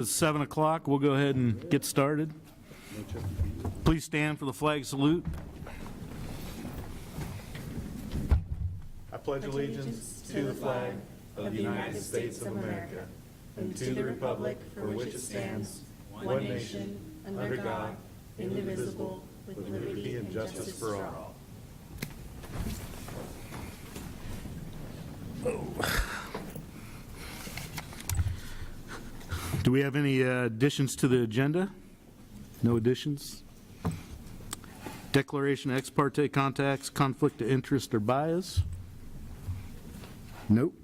It's 7 o'clock. We'll go ahead and get started. Please stand for the flag salute. I pledge allegiance to the flag of the United States of America and to the republic for which it stands, one nation, under God, indivisible, with liberty and justice for all. Do we have any additions to the agenda? No additions? Declaration of ex parte contacts, conflict of interest or bias? Nope.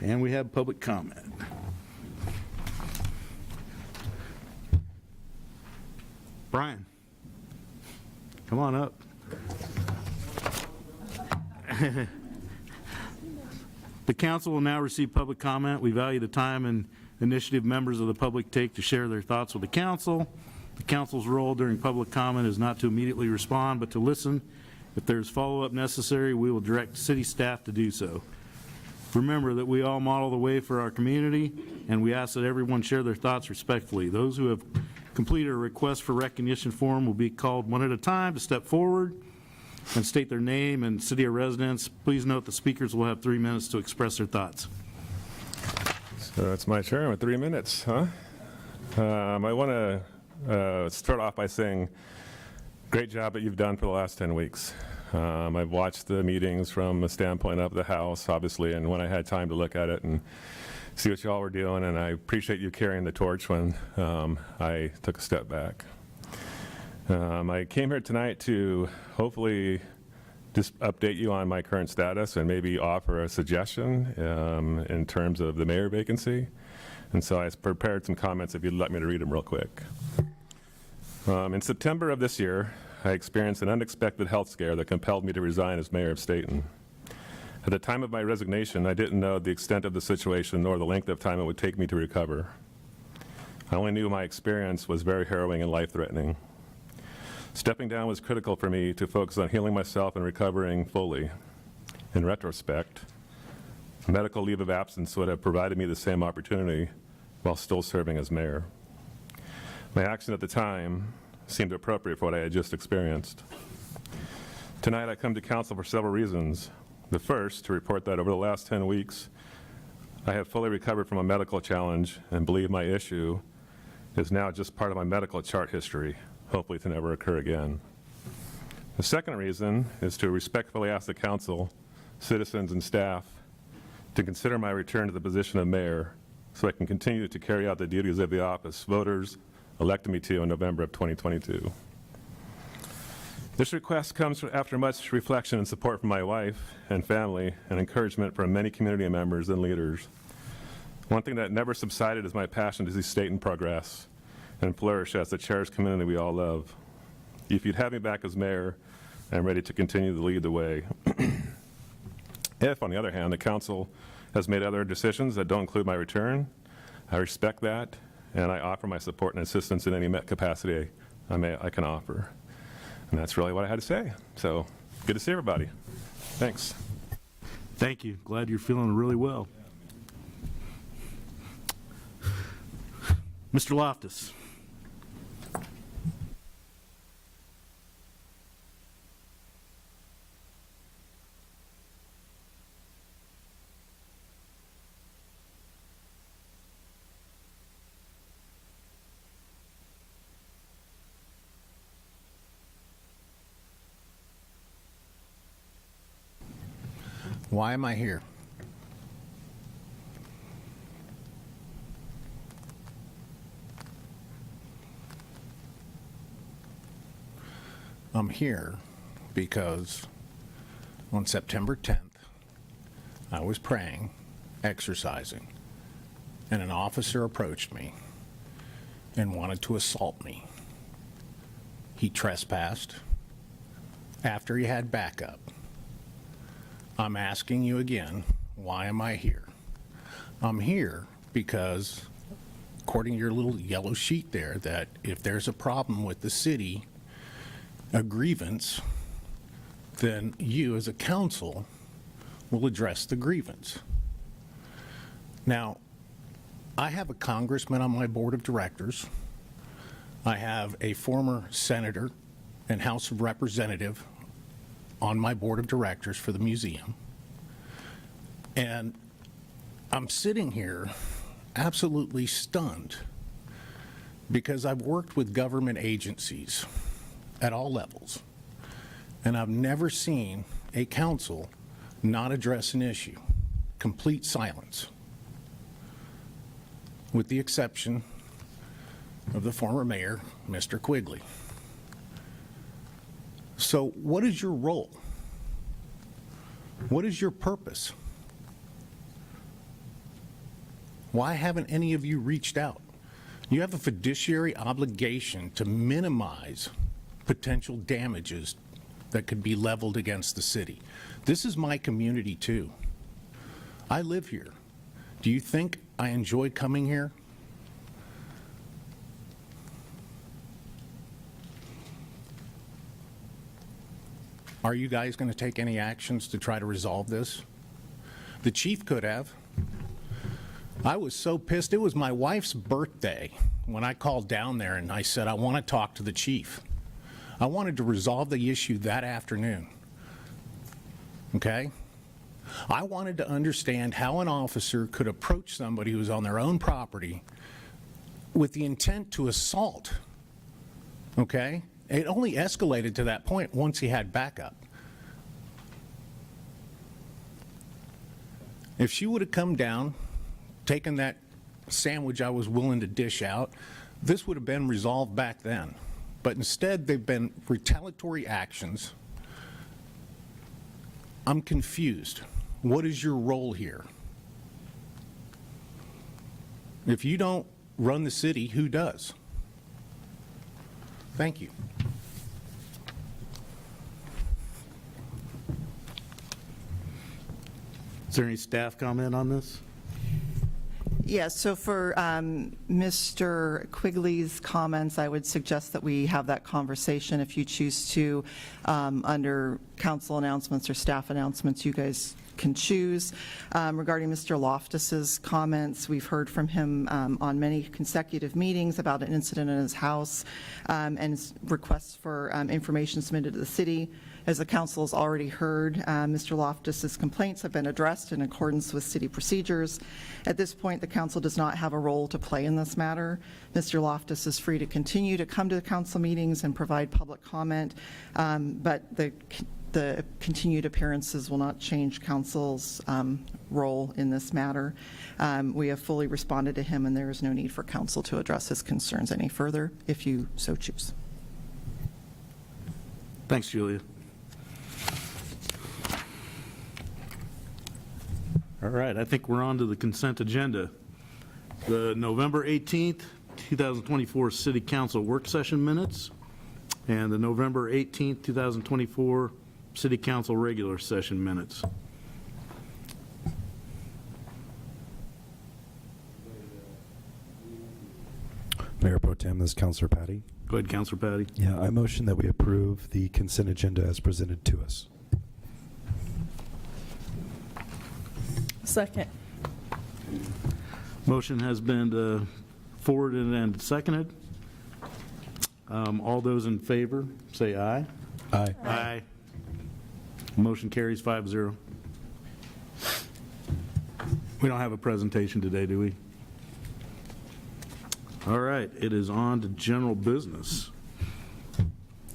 And we have public comment. Brian, come on up. The council will now receive public comment. We value the time and initiative members of the public take to share their thoughts with the council. The council's role during public comment is not to immediately respond, but to listen. If there's follow-up necessary, we will direct city staff to do so. Remember that we all model the way for our community, and we ask that everyone share their thoughts respectfully. Those who have completed a request for recognition form will be called one at a time to step forward and state their name and city of residence. Please note the speakers will have 3 minutes to express their thoughts. So it's my turn with 3 minutes, huh? I want to start off by saying, great job that you've done for the last 10 weeks. I've watched the meetings from a standpoint of the House, obviously, and when I had time to look at it and see what y'all were doing, and I appreciate you carrying the torch when I took a step back. I came here tonight to hopefully just update you on my current status and maybe offer a suggestion in terms of the mayor vacancy. And so I prepared some comments if you'd let me to read them real quick. In September of this year, I experienced an unexpected health scare that compelled me to resign as mayor of Stayton. At the time of my resignation, I didn't know the extent of the situation nor the length of time it would take me to recover. I only knew my experience was very harrowing and life-threatening. Stepping down was critical for me to focus on healing myself and recovering fully. In retrospect, a medical leave of absence would have provided me the same opportunity while still serving as mayor. My action at the time seemed appropriate for what I had just experienced. Tonight I come to council for several reasons. The first, to report that over the last 10 weeks, I have fully recovered from a medical challenge and believe my issue is now just part of my medical chart history, hopefully to never occur again. The second reason is to respectfully ask the council, citizens, and staff to consider my return to the position of mayor so I can continue to carry out the duties of the office voters elected me to in November of 2022. This request comes after much reflection and support from my wife and family and encouragement from many community members and leaders. One thing that never subsided is my passion to see Stayton progress and flourish as the cherished community we all love. If you'd have me back as mayor, I'm ready to continue to lead the way. If, on the other hand, the council has made other decisions that don't include my return, I respect that, and I offer my support and assistance in any capacity I can offer. And that's really what I had to say. So, good to see everybody. Thanks. Thank you. Glad you're feeling really well. Mr. Loftus. Why am I here? I'm here because on September 10th, I was praying, exercising, and an officer approached me and wanted to assault me. He trespassed after he had backup. I'm asking you again, why am I here? I'm here because, according to your little yellow sheet there, that if there's a problem with the city, a grievance, then you as a council will address the grievance. Now, I have a congressman on my board of directors. I have a former senator and House of Representative on my board of directors for the museum. And I'm sitting here absolutely stunned because I've worked with government agencies at all levels, and I've never seen a council not address an issue. Complete silence, with the exception of the former mayor, Mr. Quigley. So what is your role? What is your purpose? Why haven't any of you reached out? You have a fiduciary obligation to minimize potential damages that could be leveled against the city. This is my community too. I live here. Do you think I enjoy coming here? Are you guys going to take any actions to try to resolve this? The chief could have. I was so pissed. It was my wife's birthday when I called down there and I said, I want to talk to the chief. I wanted to resolve the issue that afternoon. Okay? I wanted to understand how an officer could approach somebody who's on their own property with the intent to assault. Okay? It only escalated to that point once he had backup. If she would have come down, taken that sandwich I was willing to dish out, this would have been resolved back then. But instead, they've been retaliatory actions. I'm confused. What is your role here? If you don't run the city, who does? Thank you. Is there any staff comment on this? Yes, so for Mr. Quigley's comments, I would suggest that we have that conversation if you choose to. Under council announcements or staff announcements, you guys can choose. Regarding Mr. Loftus's comments, we've heard from him on many consecutive meetings about an incident in his house and requests for information submitted to the city. As the council has already heard, Mr. Loftus's complaints have been addressed in accordance with city procedures. At this point, the council does not have a role to play in this matter. Mr. Loftus is free to continue to come to the council meetings and provide public comment, but the continued appearances will not change council's role in this matter. We have fully responded to him, and there is no need for council to address his concerns any further, if you so choose. Thanks, Julia. All right, I think we're on to the consent agenda. The November 18th, 2024 City Council work session minutes and the November 18th, 2024 City Council regular session minutes. Mayor Pro Tem, this is Councilor Patty. Go ahead, Councilor Patty. Yeah, I motion that we approve the consent agenda as presented to us. Second. Motion has been forwarded and seconded. All those in favor, say aye. Aye. Aye. Motion carries 5-0. We don't have a presentation today, do we? All right, it is on to general business.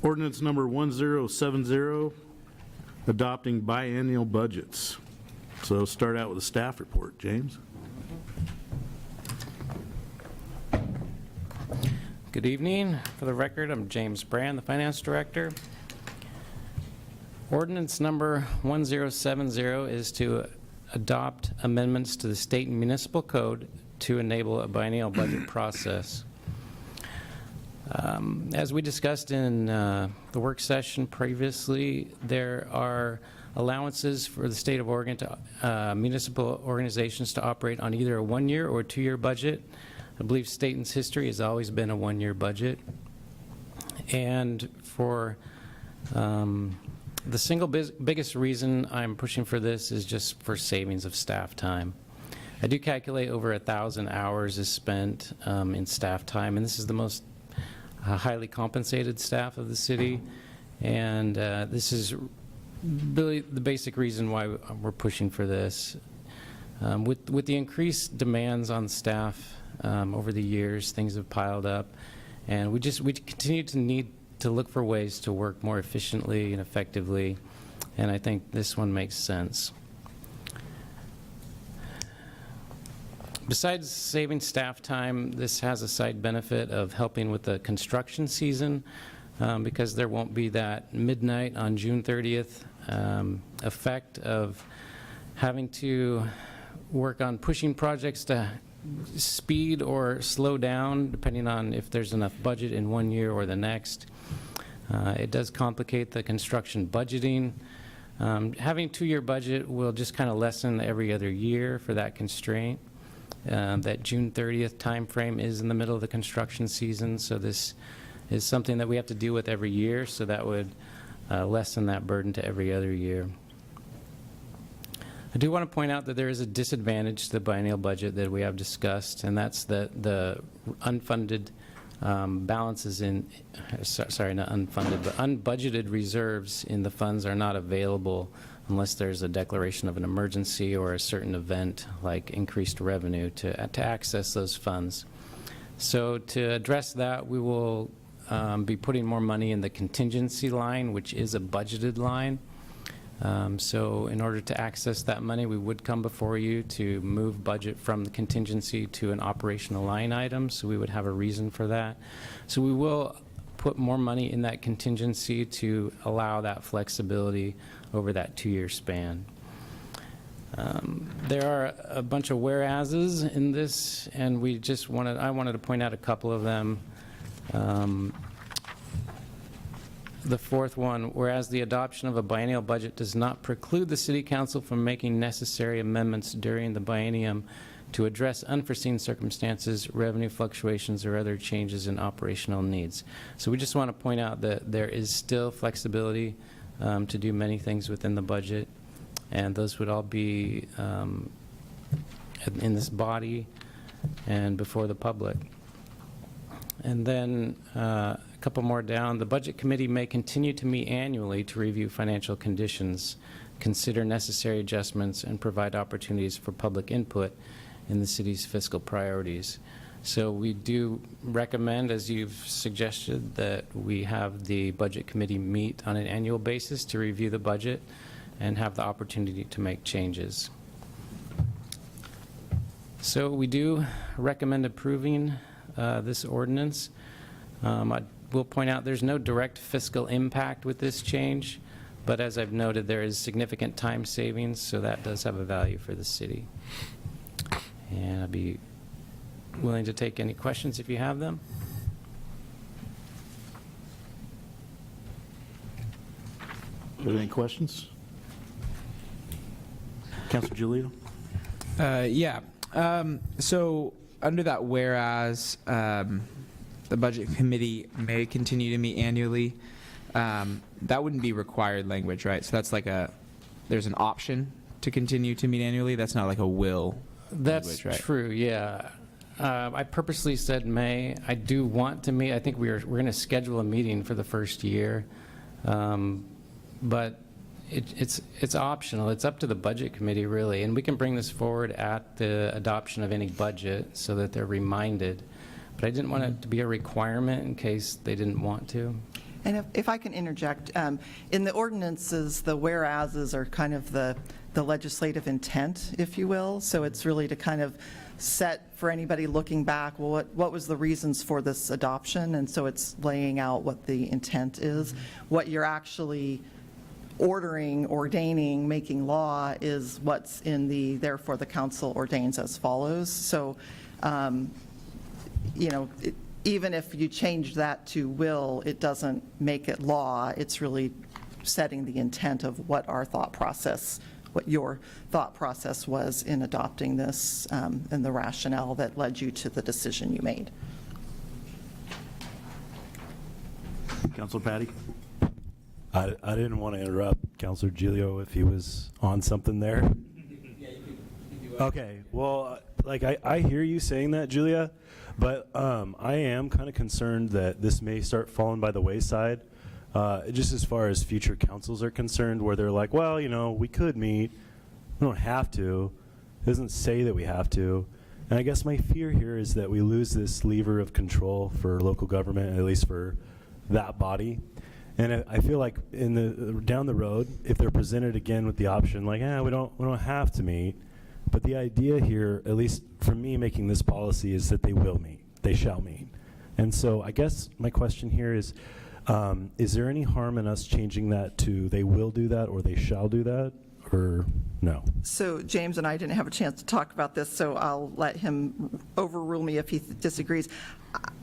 Ordinance number 1070, adopting biennial budgets. So start out with a staff report. James? Good evening. For the record, I'm James Brand, the Finance Director. Ordinance number 1070 is to adopt amendments to the Stayton Municipal Code to enable a biennial budget process. As we discussed in the work session previously, there are allowances for the state of Oregon to municipal organizations to operate on either a one-year or two-year budget. I believe Stayton's history has always been a one-year budget. And for the single biggest reason I'm pushing for this is just for savings of staff time. I do calculate over 1,000 hours is spent in staff time, and this is the most highly compensated staff of the city. And this is really the basic reason why we're pushing for this. With the increased demands on staff over the years, things have piled up, and we continue to need to look for ways to work more efficiently and effectively, and I think this one makes sense. Besides saving staff time, this has a side benefit of helping with the construction season, because there won't be that midnight on June 30th effect of having to work on pushing projects to speed or slow down, depending on if there's enough budget in one year or the next. It does complicate the construction budgeting. Having a 2-year budget will just kind of lessen every other year for that constraint. That June 30th time frame is in the middle of the construction season, so this is something that we have to deal with every year, so that would lessen that burden to every other year. I do want to point out that there is a disadvantage to the biennial budget that we have discussed, and that's the unfunded balances in, sorry, not unfunded, but unbudgeted reserves in the funds are not available unless there's a declaration of an emergency or a certain event like increased revenue to access those funds. So to address that, we will be putting more money in the contingency line, which is a budgeted line. So in order to access that money, we would come before you to move budget from the contingency to an operational line item, so we would have a reason for that. So we will put more money in that contingency to allow that flexibility over that 2-year span. There are a bunch of whereases in this, and I wanted to point out a couple of them. The fourth one, whereas the adoption of a biennial budget does not preclude the City Council from making necessary amendments during the biennium to address unforeseen circumstances, revenue fluctuations, or other changes in operational needs. So we just want to point out that there is still flexibility to do many things within the budget, and those would all be in this body and before the public. And then a couple more down, the Budget Committee may continue to meet annually to review financial conditions, consider necessary adjustments, and provide opportunities for public input in the city's fiscal priorities. So we do recommend, as you've suggested, that we have the Budget Committee meet on an annual basis to review the budget and have the opportunity to make changes. So we do recommend approving this ordinance. I will point out there's no direct fiscal impact with this change, but as I've noted, there is significant time savings, so that does have a value for the city. And I'd be willing to take any questions if you have them. Are there any questions? Councilor Giulio? Yeah. So under that whereas, the Budget Committee may continue to meet annually, that wouldn't be required language, right? So that's like there's an option to continue to meet annually. That's not like a will That's language, right? true, yeah. I purposely said may. I do want to meet. I think we're going to schedule a meeting for the first year, but it's optional. It's up to the Budget Committee, really, and we can bring this forward at the adoption of any budget so that they're reminded. But I didn't want it to be a requirement in case they didn't want to. And if I can interject, in the ordinances, the whereases are kind of the legislative intent, if you will. So it's really to kind of set for anybody looking back, well, what was the reasons for this adoption? And so it's laying out what the intent is. What you're actually ordering, ordaining, making law is what's in the, therefore the council ordains as follows. So, you know, even if you change that to will, it doesn't make it law. It's really setting the intent of what our thought process, what your thought process was in adopting this, and the rationale that led you to the decision you made. Councilor Patty? I didn't want to interrupt Councilor Giglio if he was on something there. Yeah, you can do Okay, well, like I hear you saying that, Julia, but I am kind of concerned that this may start falling by the wayside, just as far as future councils are concerned, where they're like, well, you know, we could meet, we don't have to. It doesn't say that we have to. And I guess my fear here is that we lose this lever of control for local government, at least for that body. And I feel like down the road, if they're presented again with the option, like, we don't have to meet. But the idea here, at least for me making this policy, is that they will meet. They shall meet. And so I guess my question here is there any harm in us changing that to they will do that or they shall do that, or no? So James and I didn't have a chance to talk about this, so I'll let him overrule me if he disagrees.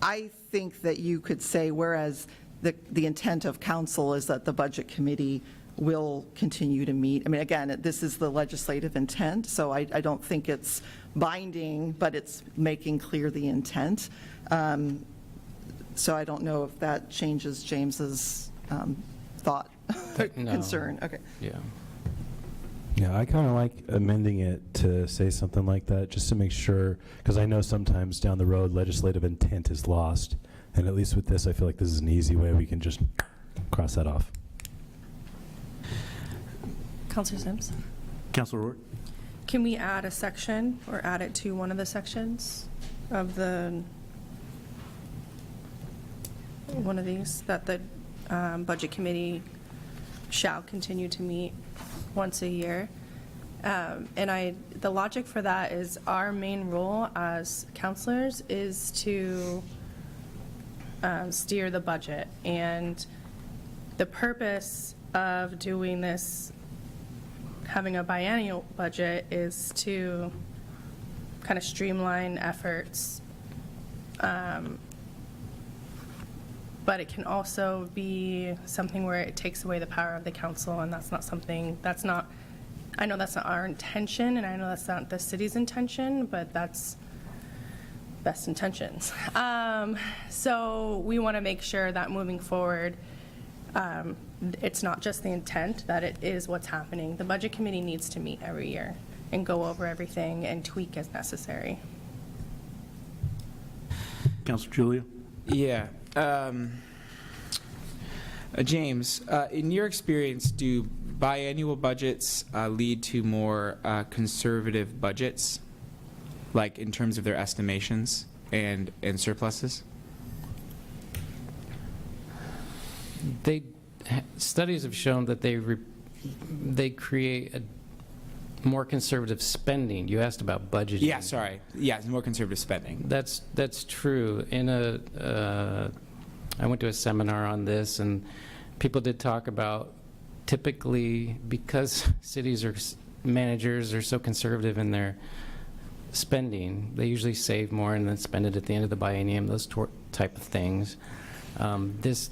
I think that you could say, whereas the intent of council is that the budget committee will continue to meet. I mean, again, this is the legislative intent, so I don't think it's binding, but it's making clear the intent. So I don't know if that changes James's thought, No. concern. Okay. Yeah. Yeah, I kind of like amending it to say something like that, just to make sure, because I know sometimes down the road legislative intent is lost, and at least with this, I feel like this is an easy way we can just cross that off. Counselor Sims? Councilor Rourke? Can we add a section or add it to one of the sections of one of these, that the budget committee shall continue to meet once a year? And the logic for that is our main role as counselors is to steer the budget. And the purpose of doing this, having a biennial budget, is to kind of streamline efforts. But it can also be something where it takes away the power of the council, and that's not something, I know that's not our intention, and I know that's not the city's intention, but that's best intentions. So we want to make sure that moving forward, it's not just the intent, that it is what's happening. The budget committee needs to meet every year and go over everything and tweak as necessary. Councilor Julia? Yeah. James, in your experience, do biannual budgets lead to more conservative budgets, like in terms of their estimations and surpluses? Studies have shown that they create a more conservative spending. You asked about budgeting. Yeah, sorry. Yeah, more conservative spending. That's true. I went to a seminar on this, and people did talk about, typically, because managers are so conservative in their spending, they usually save more and then spend it at the end of the biennium, those type of things. This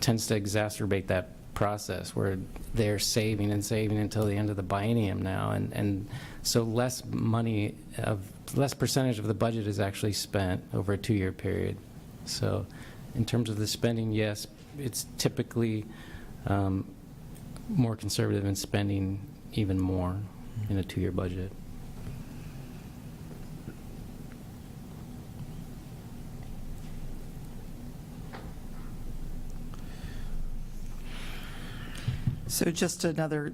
tends to exacerbate that process where they're saving and saving until the end of the biennium now, and so less percentage of the budget is actually spent over a 2-year period. So in terms of the spending, yes, it's typically more conservative in spending even more in a 2-year budget. So just another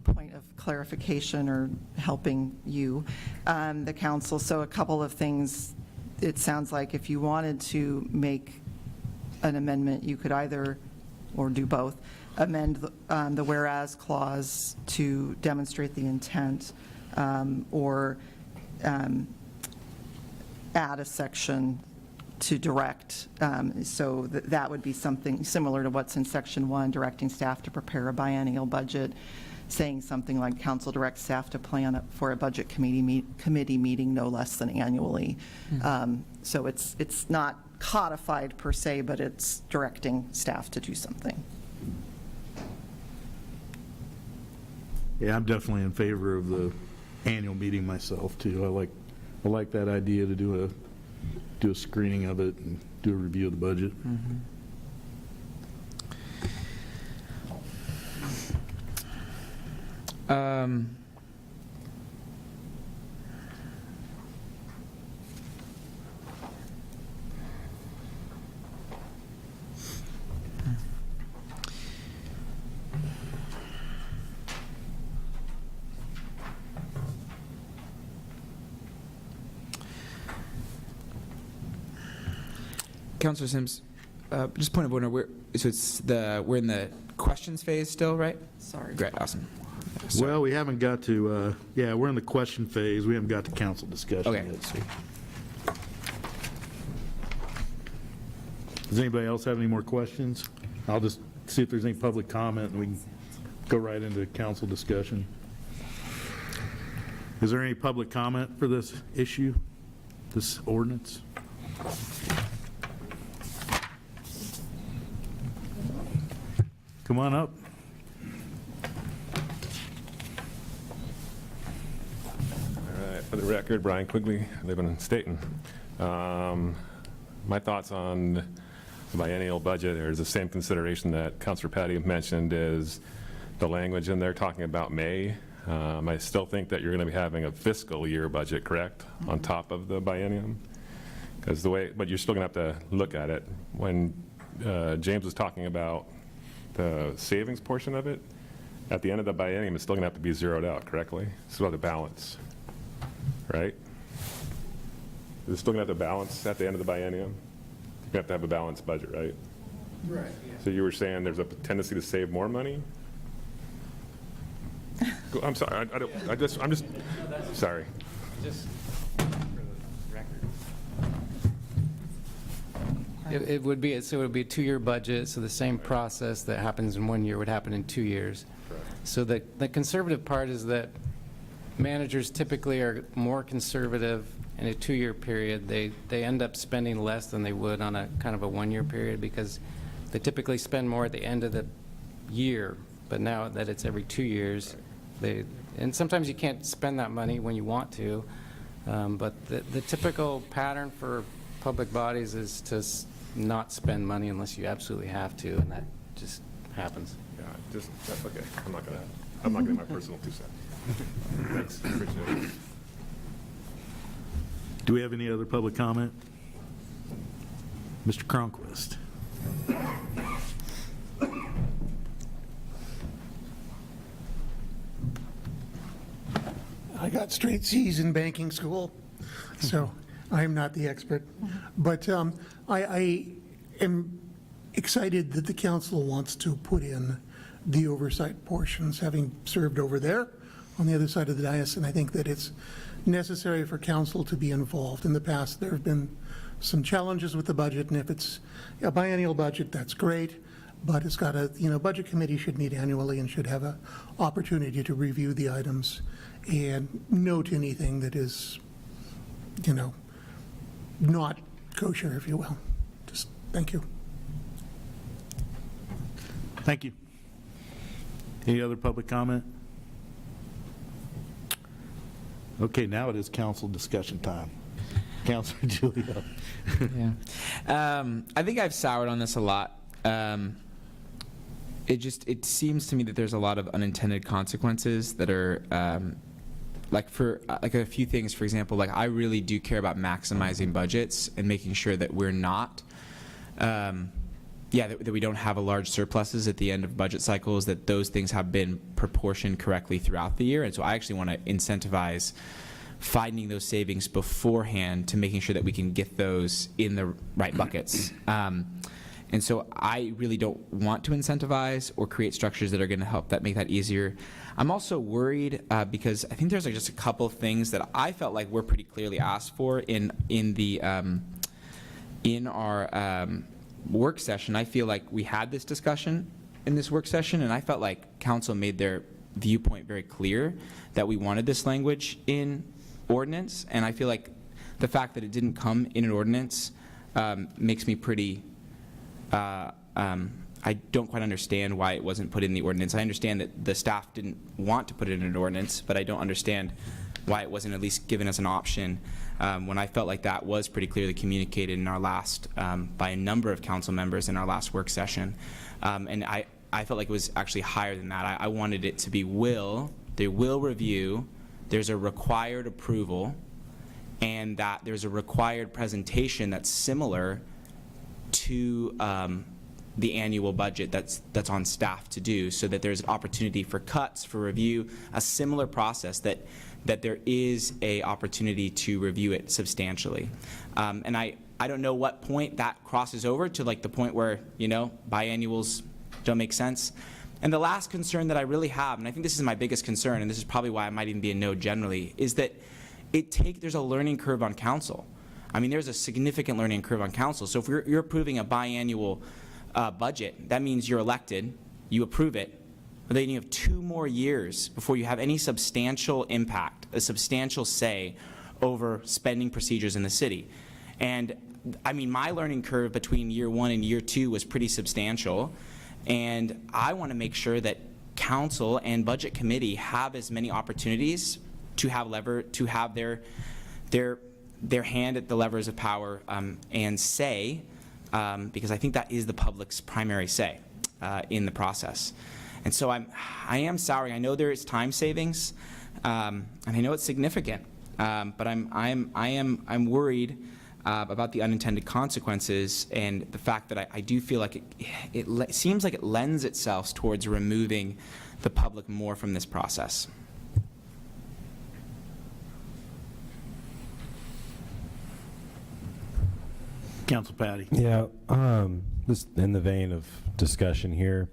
point of clarification or helping you, the council. So a couple of things. It sounds like if you wanted to make an amendment, you could either, or do both, amend the whereas clause to demonstrate the intent, or add a section to direct. So that would be something similar to what's in Section 1, directing staff to prepare a biennial budget, saying something like council directs staff to plan for a budget committee meeting no less than annually. So it's not codified per se, but it's directing staff to do something. Yeah, I'm definitely in favor of the annual meeting myself, too. I like that idea to do a screening of it and do a review of the budget. Councilor Sims, just point of order. We're in the questions phase still, right? Sorry. Great, awesome. Well, we haven't got to, yeah, we're in the question phase. We haven't got to council discussion Okay. yet. So. Does anybody else have any more questions? I'll just see if there's any public comment, and we can go right into council discussion. Is there any public comment for this issue, this ordinance? Come on up. All right, for the record, Brian Quigley, living in Stayton. My thoughts on the biennial budget is the same consideration that Councilor Patty mentioned, is the language in there talking about May. I still think that you're going to be having a fiscal year budget, correct, on top of the biennium? Because but you're still going to have to look at it. When James was talking about the savings portion of it, at the end of the biennium, it's still going to have to be zeroed out, correctly? It's about the balance, right? It's still going to have to balance at the end of the biennium? You have to have a balanced budget, right? Right. So you were saying there's a tendency to save more money? I'm sorry, I'm just, sorry. Just for the record. It would be, so it would be a 2-year budget, so the same process that happens in 1 year would happen in 2 years. So the conservative part is that managers typically are more conservative in a 2-year period. They end up spending less than they would on a kind of a 1-year period, because they typically spend more at the end of the year. But now that it's every 2 years, and sometimes you can't spend that money when you want to, but the typical pattern for public bodies is to not spend money unless you absolutely have to, and that just happens. Yeah, that's okay. I'm not gonna give my personal 2 cents. Thanks, appreciate it. Do we have any other public comment? Mr. Cronquist. I got straight C's in banking school, so I am not the expert. But I am excited that the council wants to put in the oversight portions, having served over there on the other side of the dais, and I think that it's necessary for council to be involved. In the past, there have been some challenges with the budget, and if it's a biennial budget, that's great, but it's got budget committee should meet annually and should have an opportunity to review the items and note anything that is, not kosher, if you will. Just thank you. Thank you. Any other public comment? Okay, now it is council discussion time. Councilor Giulio. Yeah. I think I've soured on this a lot. It seems to me that there's a lot of unintended consequences that are for a few things. For example, I really do care about maximizing budgets and making sure that we're not that we don't have a large surpluses at the end of budget cycles, that those things have been proportioned correctly throughout the year. And so I actually want to incentivize finding those savings beforehand to making sure that we can get those in the right buckets. And so I really don't want to incentivize or create structures that are going to help make that easier. I'm also worried because I think there's just a couple of things that I felt like were pretty clearly asked for in our work session. I feel like we had this discussion in this work session, and I felt like council made their viewpoint very clear that we wanted this language in ordinance, and I feel like the fact that it didn't come in an ordinance makes me pretty I don't quite understand why it wasn't put in the ordinance. I understand that the staff didn't want to put it in an ordinance, but I don't understand why it wasn't at least given as an option when I felt like that was pretty clearly communicated in our last, by a number of council members in our last work session. And I felt like it was actually higher than that. I wanted it to be they will review, there's a required approval, and that there's a required presentation that's similar to the annual budget that's on staff to do, so that there's an opportunity for cuts, for review, a similar process that there is a opportunity to review it substantially. And I I don't know what point that crosses over to like the point where, biannuals don't make sense. And the last concern that I really have, and I think this is my biggest concern, and this is probably why I might even be a no generally, is that there's a learning curve on council. I mean, there's a significant learning curve on council. So if you're approving a biannual budget, that means you're elected, you approve it, but then you have 2 more years before you have any substantial impact, a substantial say over spending procedures in the city. And I mean, my learning curve between year 1 and year 2 was pretty substantial. And I want to make sure that council and budget committee have as many opportunities to have their hand at the levers of power and say, because I think that is the public's primary say in the process. And so I am sorry. I know there is time savings, and I know it's significant, but I'm worried about the unintended consequences and the fact that I do feel like it seems like it lends itself towards removing the public more from this process. Council Patty. Yeah, just in the vein of discussion here,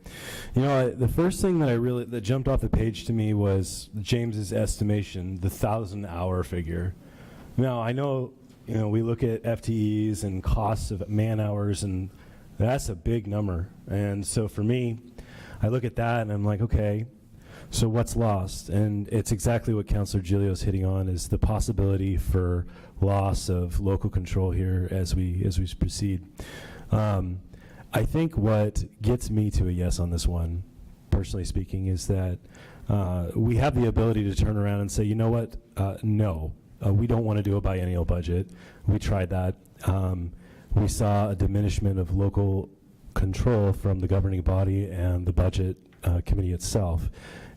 the first thing that jumped off the page to me was James's estimation, the 1,000-hour figure. Now, I know, we look at FTEs and costs of man hours, and that's a big number. And so for me, I look at that and I'm like, okay, so what's lost? And it's exactly what Councilor Giglio's hitting on, is the possibility for loss of local control here as we proceed. I think what gets me to a yes on this one, personally speaking, is that we have the ability to turn around and say, you know what, no, we don't want to do a biennial budget. We tried that. We saw a diminishment of local control from the governing body and the budget committee itself.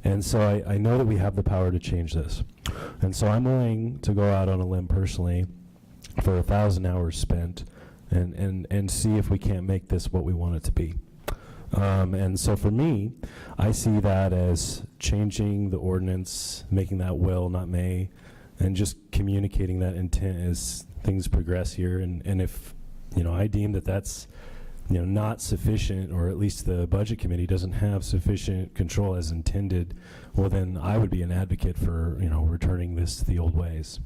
And so I know that we have the power to change this. And so I'm willing to go out on a limb personally for 1,000 hours spent and see if we can't make this what we want it to be. And so for me, I see that as changing the ordinance, making that will, not may, and just communicating that intent as things progress here. And if, I deem that that's not sufficient, or at least the budget committee doesn't have sufficient control as intended, well then I would be an advocate for, returning this to the old ways.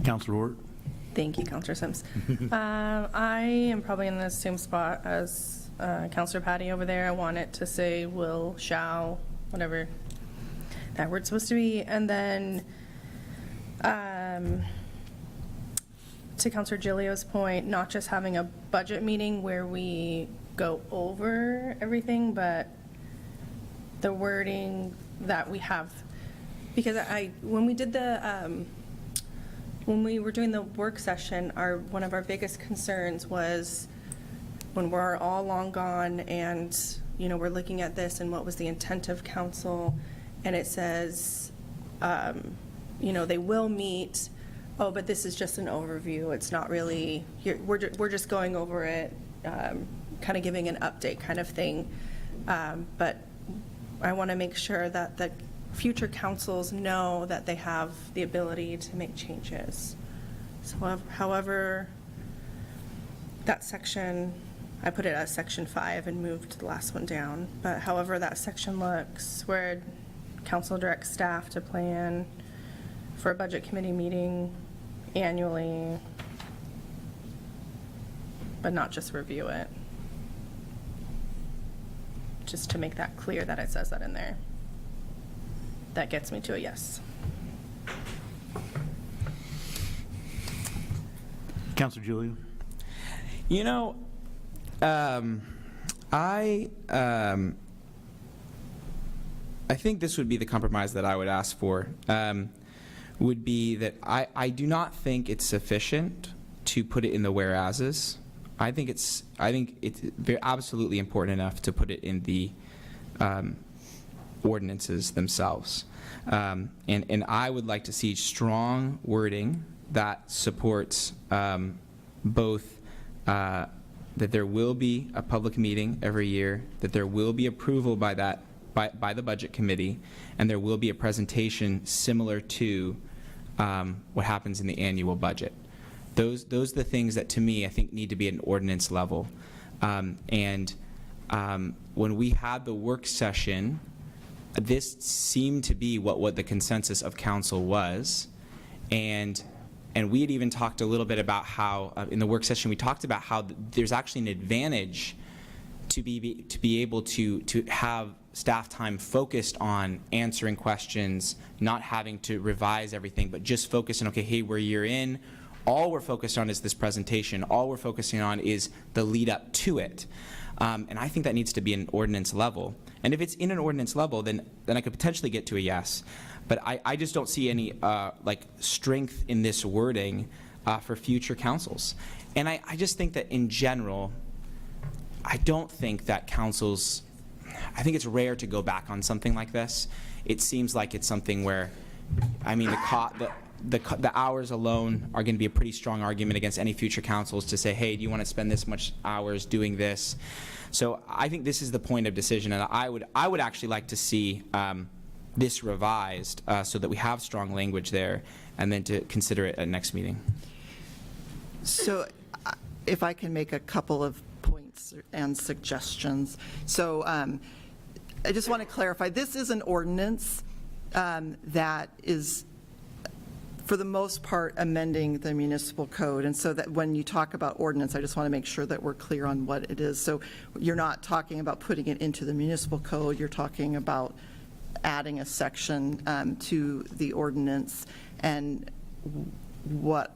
Councilor Ort. Thank you, Councilor Sims. I am probably in the same spot as Councilor Patty over there. I want it to say will, shall, whatever that word's supposed to be. And then to Councilor Giglio's point, not just having a budget meeting where we go over everything, but the wording that we have. Because when we did when we were doing the work session, one of our biggest concerns was when we're all long gone and, we're looking at this and what was the intent of council, and it says, they will meet, but this is just an overview. It's not really, we're just going over it, kind of giving an update kind of thing. But I want to make sure that the future councils know that they have the ability to make changes. So however, that section, I put it as section 5 and moved the last one down, but however that section looks, where council directs staff to plan for a budget committee meeting annually, but not just review it. Just to make that clear that it says that in there. That gets me to a yes. Councilor Giglio. I think this would be the compromise that I would ask for, would be that I do not think it's sufficient to put it in the whereases. I think it's absolutely important enough to put it in the ordinances themselves. And I would like to see strong wording that supports both that there will be a public meeting every year, that there will be approval by that by the Budget Committee, and there will be a presentation similar to what happens in the annual budget. Those are the things that, to me, I think need to be at an ordinance level. When we had the work session, this seemed to be what the consensus of council was, and we had even talked a little bit about how in the work session we talked about how there's actually an advantage to be able to have staff time focused on answering questions, not having to revise everything, but just focusing, okay, hey, we're a year in, all we're focused on is this presentation, all we're focusing on is the lead up to it. And I think that needs to be an ordinance level. And if it's in an ordinance level, then I could potentially get to a yes. But I just don't see any strength in this wording for future councils. And I just think that in general, I don't think that councils, I think it's rare to go back on something like this. It seems like it's something where, I mean, the hours alone are going to be a pretty strong argument against any future councils to say, hey, do you want to spend this much hours doing this? So I think this is the point of decision, and I would actually like to see this revised so that we have strong language there, and then to consider it at next meeting. So if I can make a couple of points and suggestions. So I just want to clarify, this is an ordinance that is, for the most part, amending the municipal code. And so that when you talk about ordinance, I just want to make sure that we're clear on what it is. So you're not talking about putting it into the municipal code, you're talking about adding a section to the ordinance. And what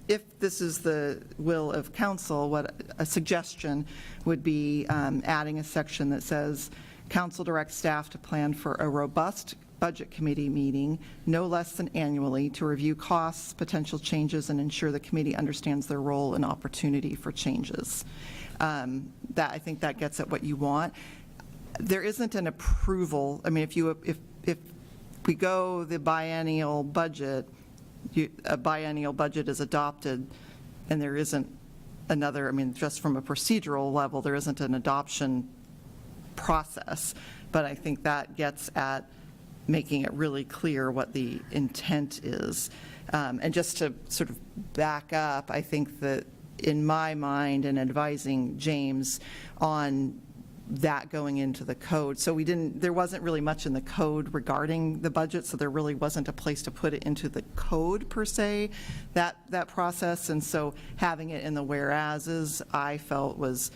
if this is the will of council, what a suggestion would be adding a section that says, council directs staff to plan for a robust budget committee meeting, no less than annually, to review costs, potential changes, and ensure the committee understands their role and opportunity for changes. That, I think that gets at what you want. There isn't an approval. I mean, if we go the biennial budget, a biennial budget is adopted, and there isn't another, I mean, just from a procedural level, there isn't an adoption process. But I think that gets at making it really clear what the intent is. And just to sort of back up, I think that in my mind, and advising James on that going into the code, so there wasn't really much in the code regarding the budget, so there really wasn't a place to put it into the code per se, that process. And so having it in the whereases, I felt was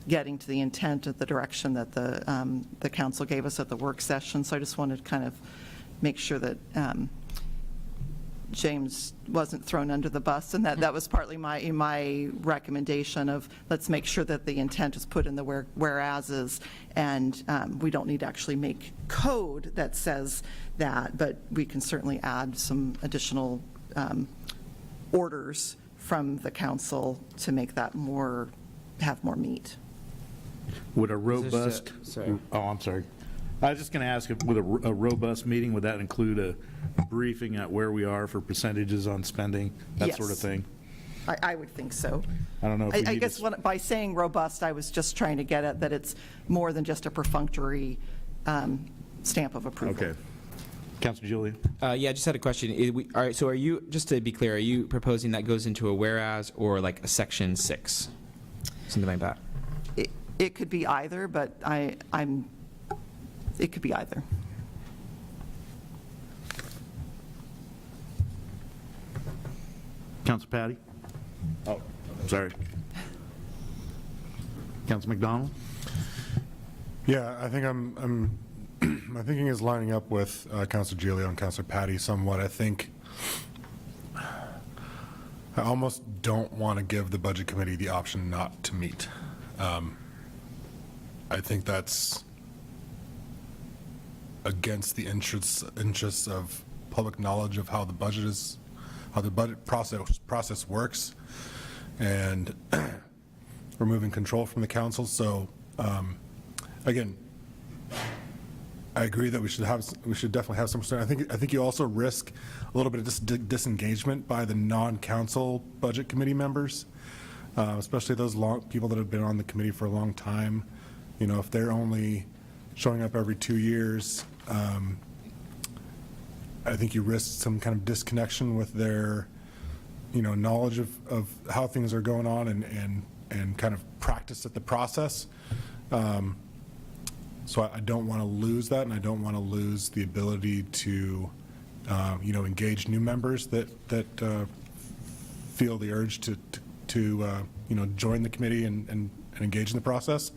getting to the intent of the direction that the council gave us at the work session. So I just wanted to kind of make sure that James wasn't thrown under the bus, and that was partly my recommendation of, let's make sure that the intent is put in the whereases, and we don't need to actually make code that says that, but we can certainly add some additional orders from the council to make that have more meat. Would a robust, sorry. oh, I'm sorry. I was just going to ask if with a robust meeting, would that include a briefing at where we are for percentages on spending, that sort of Yes. thing? I would think so. I don't know if we I need guess to- by saying robust, I was just trying to get at that it's more than just a perfunctory stamp of approval. Okay. Councilor Julian? Yeah, I just had a question. All right, so are you, just to be clear, are you proposing that goes into a whereas or like a section 6? Something like that? It could be either, but it could be either. Councilor Patty? Oh, sorry. Councilor McDonald? Yeah, I think my thinking is lining up with Councilor Giglio and Councilor Patty somewhat. I think I almost don't want to give the Budget Committee the option not to meet. I think that's against the interests of public knowledge of how the budget process works, and removing control from the council. So again, I agree that we should definitely have some sort. I think you also risk a little bit of disengagement by the non-council Budget Committee members, especially those people that have been on the committee for a long time. You know, if they're only showing up every 2 years, I think you risk some kind of disconnection with their, knowledge of how things are going on and kind of practice at the process. So I don't want to lose that, and I don't want to lose the ability to, engage new members that feel the urge to join the committee and engage in the process.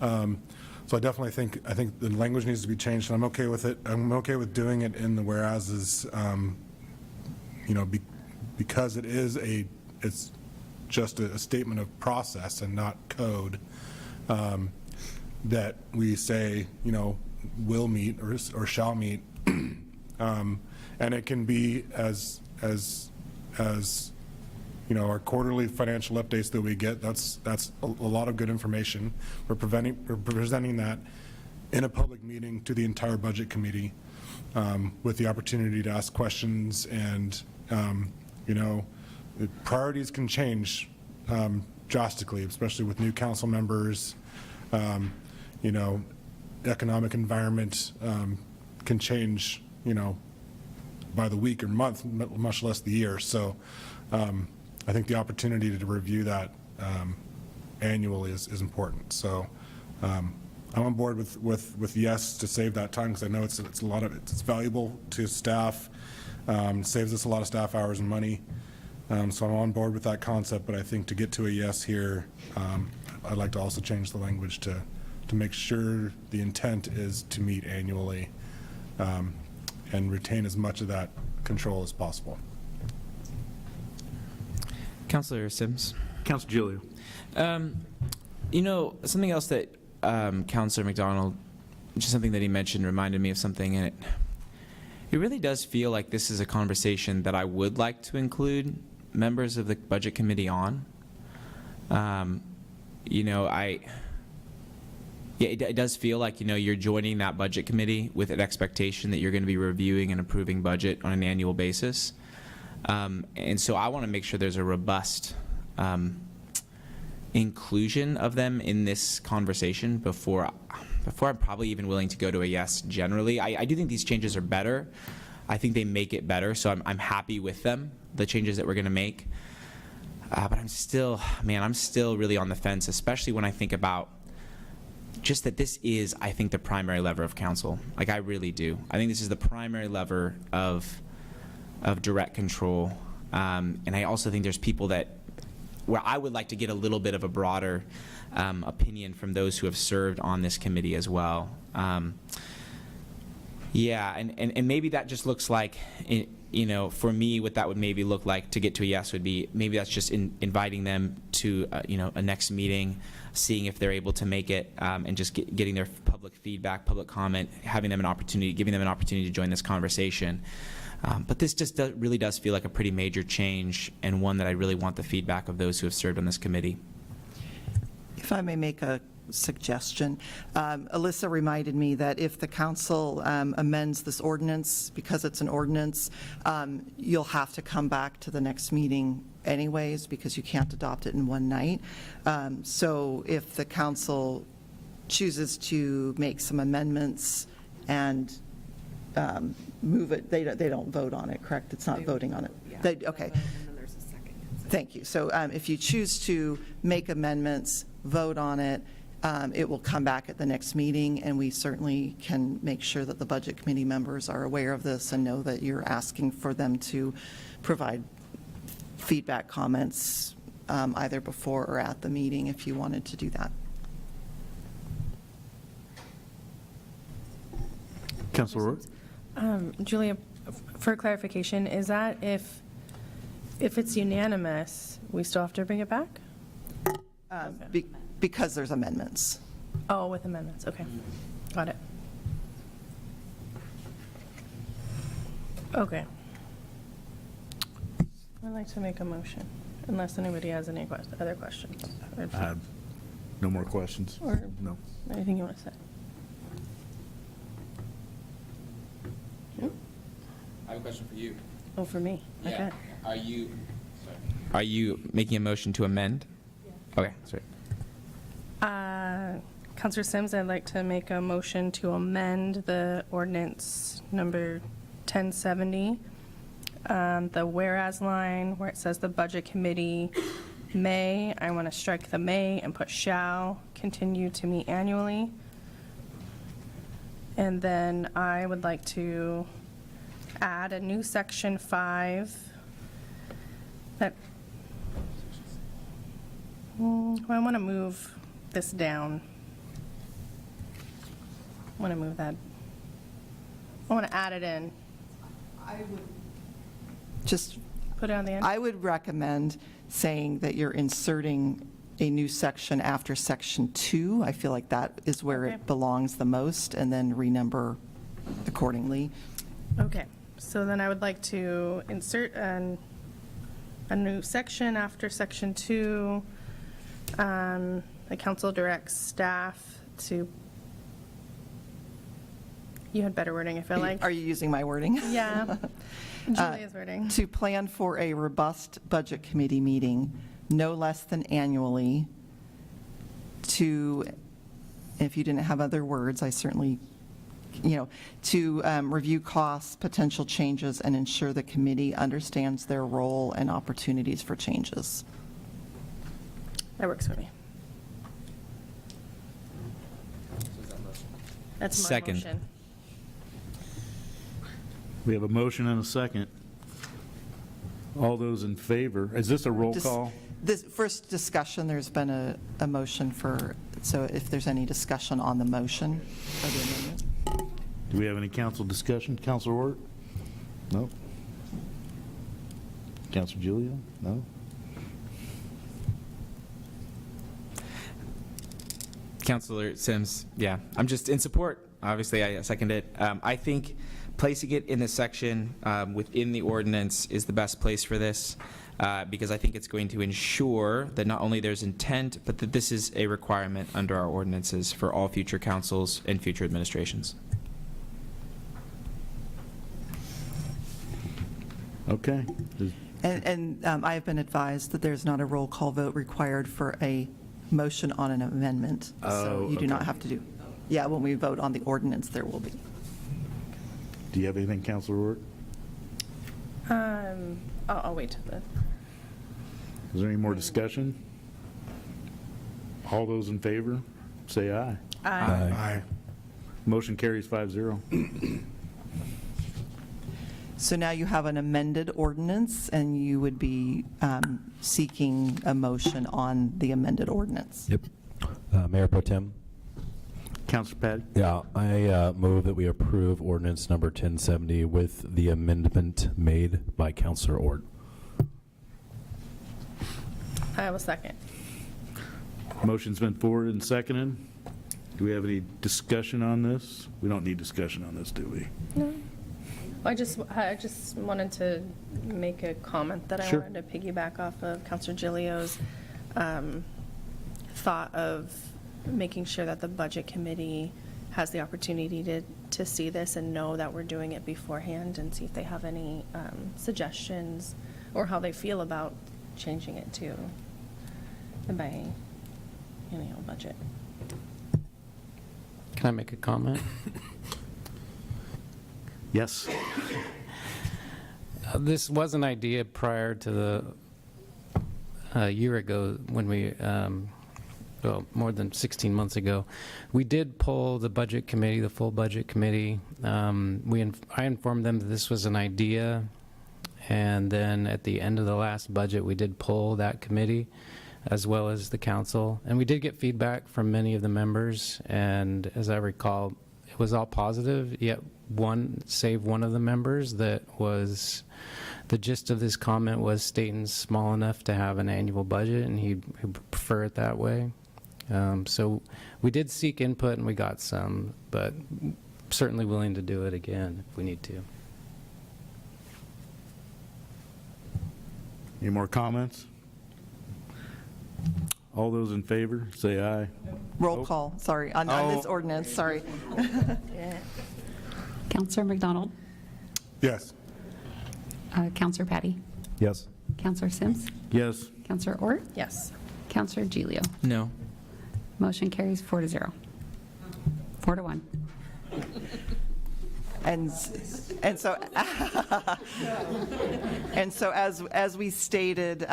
So I definitely think the language needs to be changed, and I'm okay with it. I'm okay with doing it in the whereases, because it's just a statement of process and not code, that we say, will meet or shall meet. And it can be as our quarterly financial updates that we get, that's a lot of good information. We're presenting that in a public meeting to the entire budget committee, with the opportunity to ask questions, and the priorities can change drastically, especially with new council members. Economic environment can change, by the week or month, much less the year. So I think the opportunity to review that annually is important. So I'm on board with yes to save that time, because I know it's it's valuable to staff, saves us a lot of staff hours and money. So I'm on board with that concept, but I think to get to a yes here, I'd like to also change the language to make sure the intent is to meet annually, and retain as much of that control as possible. Councilor Sims. Councilor Gilio. Something else that Councilor McDonald, just something that he mentioned, reminded me of something, and it really does feel like this is a conversation that I would like to include members of the Budget Committee on. It does feel like, you're joining that Budget Committee with an expectation that you're going to be reviewing and approving budget on an annual basis. And so I want to make sure there's a robust inclusion of them in this conversation before I'm probably even willing to go to a yes generally. I do think these changes are better. I think they make it better, so I'm happy with them, the changes that we're going to make. But I'm still really on the fence, especially when I think about just that this is, I think, the primary lever of council. Like, I really do. I think this is the primary lever of direct control. And I also think there's people where I would like to get a little bit of a broader opinion from those who have served on this committee as well. And maybe that just looks like, for me, what that would maybe look like to get to a yes would be, maybe that's just inviting them to, a next meeting, seeing if they're able to make it, and just getting their public feedback, public comment, giving them an opportunity to join this conversation. But this just really does feel like a pretty major change, and one that I really want the feedback of those who have served on this committee. If I may make a suggestion, Alyssa reminded me that if the council amends this ordinance, because it's an ordinance, you'll have to come back to the next meeting anyways, because you can't adopt it in one night. So if the council chooses to make some amendments and move it, they don't vote on it, correct? It's not voting on it. Okay. Thank you. So if you choose to make amendments, vote on it, it will come back at the next meeting, and we certainly can make sure that the Budget Committee members are aware of this and know that you're asking for them to provide feedback, comments, either before or at the meeting, if you wanted to do that. Councilor Roy? Julia, for clarification, is that if it's unanimous, we still have to bring it back? Because there's amendments. Oh, with amendments, okay. Got it. Okay. I'd like to make a motion, unless anybody has any other questions. No more questions? Or No. anything you want to say? I have a question for you. Oh, for me? Okay. Are you making a motion to amend? Yeah. Okay, sorry. Counselor Sims, I'd like to make a motion to amend the ordinance number 1070. The whereas line where it says the budget committee may, I want to strike the may and put shall continue to meet annually. And then I would like to add a new section 5 that, I want to move this down. I want to move that. I want to add it in. Just, Put it on the end. I would recommend saying that you're inserting a new section after section 2. I feel like that is where Okay. it belongs the most, and then renumber accordingly. Okay, so then I would like to insert a new section after section 2. The council directs staff to, you had better wording, I feel like. Are you using my wording? Yeah, Julia's wording. To plan for a robust budget committee meeting, no less than annually, to, if you didn't have other words, I certainly, to review costs, potential changes, and ensure the committee understands their role and opportunities for changes. That works for me. That's my Second. motion. We have a motion and a second. All those in favor, is this a roll Dis- call? This first discussion, there's been a motion for, so if there's any discussion on the motion or the amendment. Do we have any council discussion? Counselor Wirt? No? Counselor Julia? No? Councilor Sims, yeah, I'm just in support. Obviously, I second it. I think placing it in the section within the ordinance is the best place for this, because I think it's going to ensure that not only there's intent, but that this is a requirement under our ordinances for all future councils and future administrations. Okay. And I have been advised that there's not a roll call vote required for a motion on an amendment. So Oh, you do not okay. have to do, yeah, when we vote on the ordinance, there will be. Do you have anything, Counselor Wirt? I'll wait till the, Is there any more discussion? All those in favor, say aye. Aye. Motion carries 5-0. So now you have an amended ordinance, and you would be seeking a motion on the amended ordinance. Yep. Mayor Pro Tem? Counselor Patty? Yeah, I move that we approve ordinance number 1070 with the amendment made by Counselor Ort. I will second. Motion's been forwarded and seconded. Do we have any discussion on this? We don't need discussion on this, do we? No. I just wanted to make a comment that I Sure. wanted to piggyback off of Counselor Gilio's thought of making sure that the budget committee has the opportunity to see this and know that we're doing it beforehand, and see if they have any suggestions or how they feel about changing it to the biennial budget. Can I make a comment? Yes. This was an idea prior to a year ago when we, well, more than 16 months ago. We did poll the budget committee, the full budget committee. I informed them that this was an idea, and then at the end of the last budget, we did poll that committee as well as the council. And we did get feedback from many of the members, and as I recall, it was all positive, yet save one of the members that was, the gist of this comment was Stayton's small enough to have an annual budget, and he'd prefer it that way. So we did seek input, and we got some, but certainly willing to do it again if we need to. Any more comments? All those in favor, say aye. Roll call, sorry, on this ordinance, sorry. Counselor McDonald, Yes. Counselor Patty, Yes. Counselor Sims, Yes. Counselor Ort, Yes. Counselor Gilio. No. Motion carries 4-0. 4-1. And so, and so as we stated,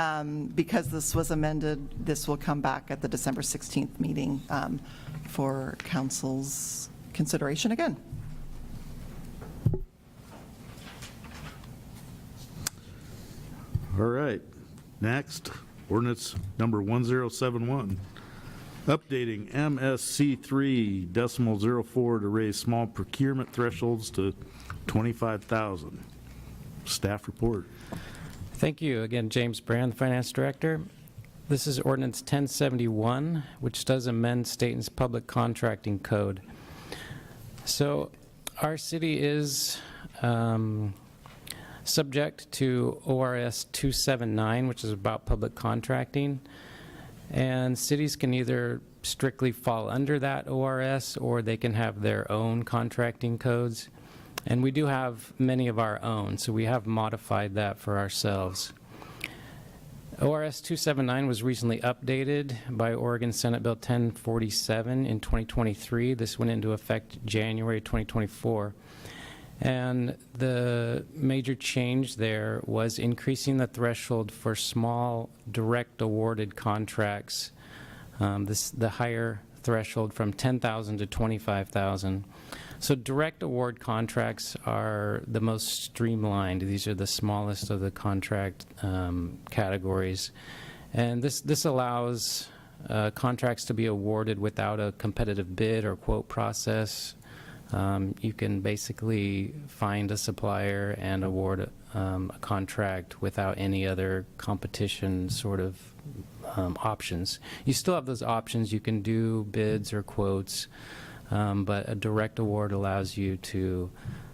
because this was amended, this will come back at the December 16th meeting for council's consideration again. All right. Next, ordinance number 1071, updating MSC 3.04 to raise small procurement thresholds to 25,000. Staff report. Thank you. Again, James Brand, the Finance Director. This is ordinance 1071, which does amend Stayton's public contracting code. So our city is subject to ORS 279, which is about public contracting. And cities can either strictly fall under that ORS or they can have their own contracting codes. And we do have many of our own, so we have modified that for ourselves. ORS 279 was recently updated by Oregon Senate Bill 1047 in 2023. This went into effect January 2024. And the major change there was increasing the threshold for small direct awarded contracts, the higher threshold from 10,000 to 25,000. So direct award contracts are the most streamlined. These are the smallest of the contract categories. And this allows contracts to be awarded without a competitive bid or quote process. You can basically find a supplier and award a contract without any other competition sort of options. You still have those options. You can do bids or quotes, but a direct award allows you to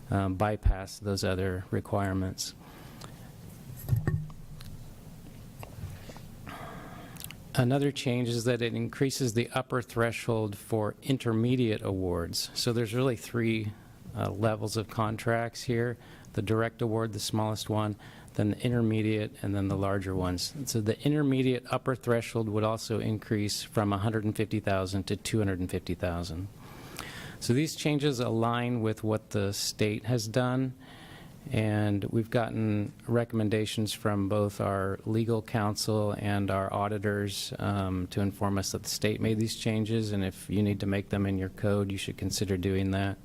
bypass those other requirements. Another change is that it increases the upper threshold for intermediate awards. So there's really three levels of contracts here. The direct award, the smallest one, then the intermediate, and then the larger ones. And so the intermediate upper threshold would also increase from 150,000 to 250,000. So these changes align with what the state has done. And we've gotten recommendations from both our legal counsel and our auditors to inform us that the state made these changes, and if you need to make them in your code, you should consider doing that.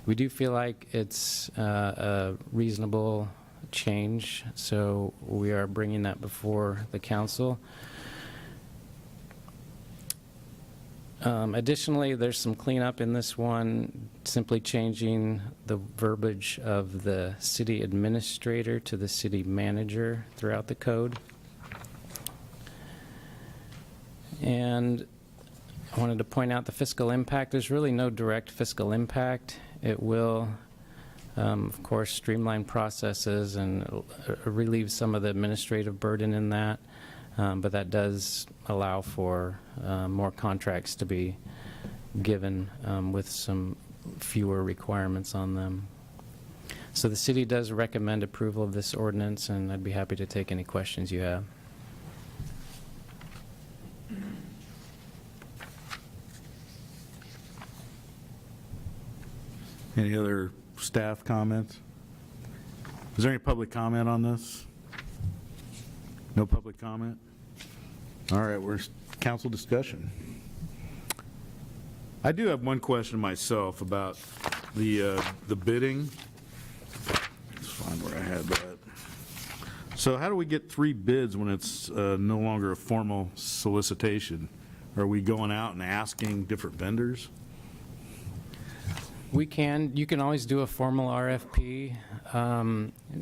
We do feel like it's a reasonable change, so we are bringing that before the council. Additionally, there's some cleanup in this one, simply changing the verbiage of the city administrator to the city manager throughout the code. And I wanted to point out the fiscal impact. There's really no direct fiscal impact. It will, of course, streamline processes and relieve some of the administrative burden in that. But that does allow for more contracts to be given with some fewer requirements on them. So the city does recommend approval of this ordinance, and I'd be happy to take any questions you have. Any other staff comments? Is there any public comment on this? No public comment? All right, we're council discussion. I do have one question myself about the bidding. Let's find where I had that. So how do we get 3 bids when it's no longer a formal solicitation? Are we going out and asking different vendors? You can always do a formal RFP.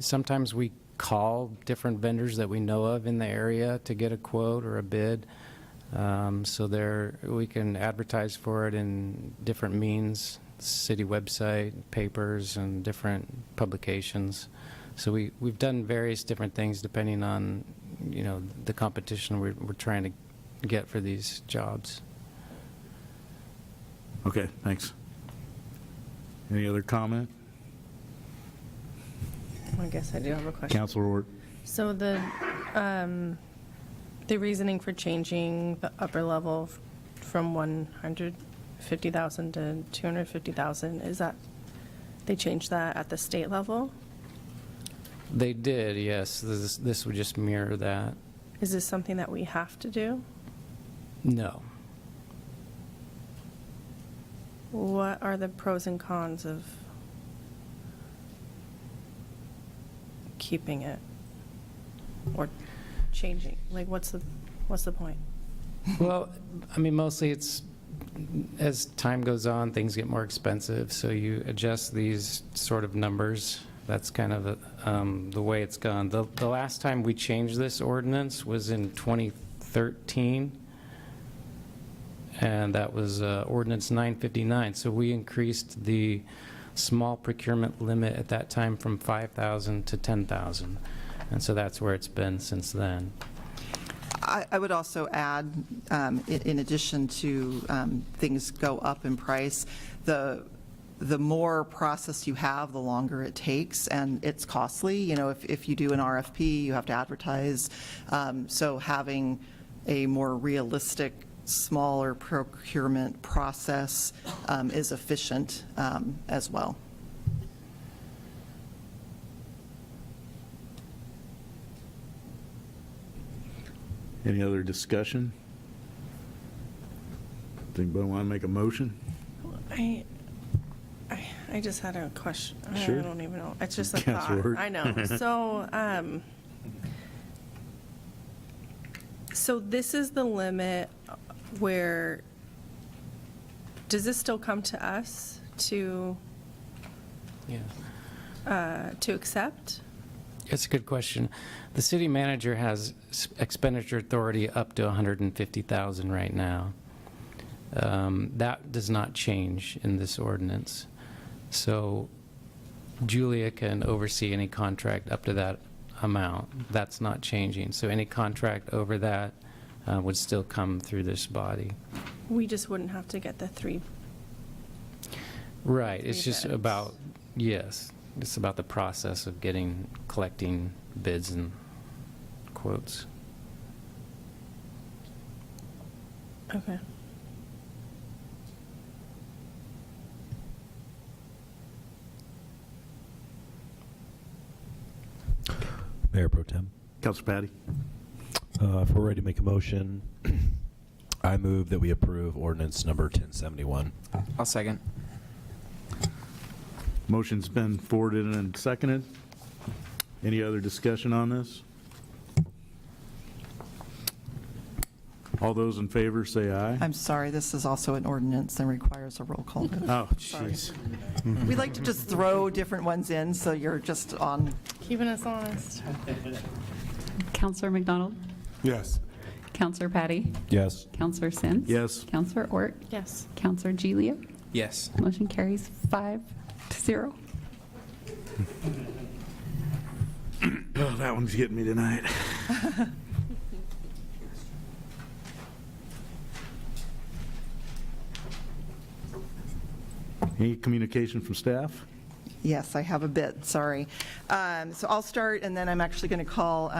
Sometimes we call different vendors that we know of in the area to get a quote or a bid. So we can advertise for it in different means, city website, papers, and different publications. So we've done various different things depending on, the competition we're trying to get for these jobs. Okay, thanks. Any other comment? I guess I do have a question. Councilor Ward? So the reasoning for changing the upper level from 100 $50,000 to $250,000. Is that, they changed that at the state level? They did, yes. This would just mirror that. Is this something that we have to do? No. What are the pros and cons of keeping it or changing? Like, what's the point? Well, I mean, mostly it's, as time goes on, things get more expensive, so you adjust these sort of numbers. That's kind of the way it's gone. The last time we changed this ordinance was in 2013, and that was ordinance 959. So we increased the small procurement limit at that time from 5,000 to 10,000, and so that's where it's been since then. I would also add, in addition to things go up in price, the more process you have, the longer it takes, and it's costly. You know, if you do an RFP, you have to advertise. So having a more realistic, smaller procurement process is efficient as well. Any other discussion? Does anybody want to make a motion? I just had a question. Sure. I don't even know. It's just a Councilor thought. Hurt. I know. So this is the limit where, does this still come to us to Yeah. accept? It's a good question. The city manager has expenditure authority up to $150,000 right now. That does not change in this ordinance. So Julia can oversee any contract up to that amount. That's not changing. So any contract over that would still come through this body. We just wouldn't have to get the three. Right. It's Three just bids. about, yes, it's about the process of collecting bids and quotes. Okay. Mayor Pro Tem, Councilor Patty? if we're ready to make a motion, I move that we approve ordinance number 1071. I'll second. Motion's been forwarded and seconded. Any other discussion on this? All those in favor say aye. I'm sorry, this is also an ordinance and requires a roll call vote. Oh, jeez. We like to just throw different ones in, so you're just on. Keeping us honest. Counselor McDonald? Yes. Counselor Patty? Yes. Counselor Sims? Yes. Counselor Ort? Yes. Counselor Giglio? Yes. Motion carries 5-0. Oh, that one's getting me tonight. Any communication from staff? Yes, I have a bit, sorry. So I'll start, and then I'm actually going to call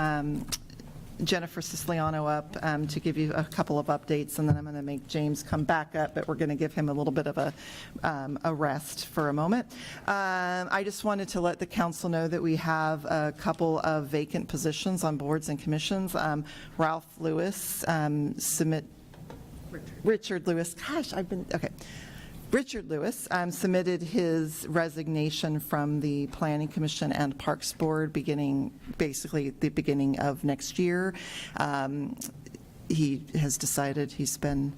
Jennifer Siciliano up to give you a couple of updates, and then I'm going to make James come back up, but we're going to give him a little bit of a rest for a moment. I just wanted to let the council know that we have a couple of vacant positions on boards and commissions. Ralph Lewis, Richard Lewis, gosh, okay. Richard Lewis submitted his resignation from the Planning Commission and Parks Board basically the beginning of next year. He has decided he's been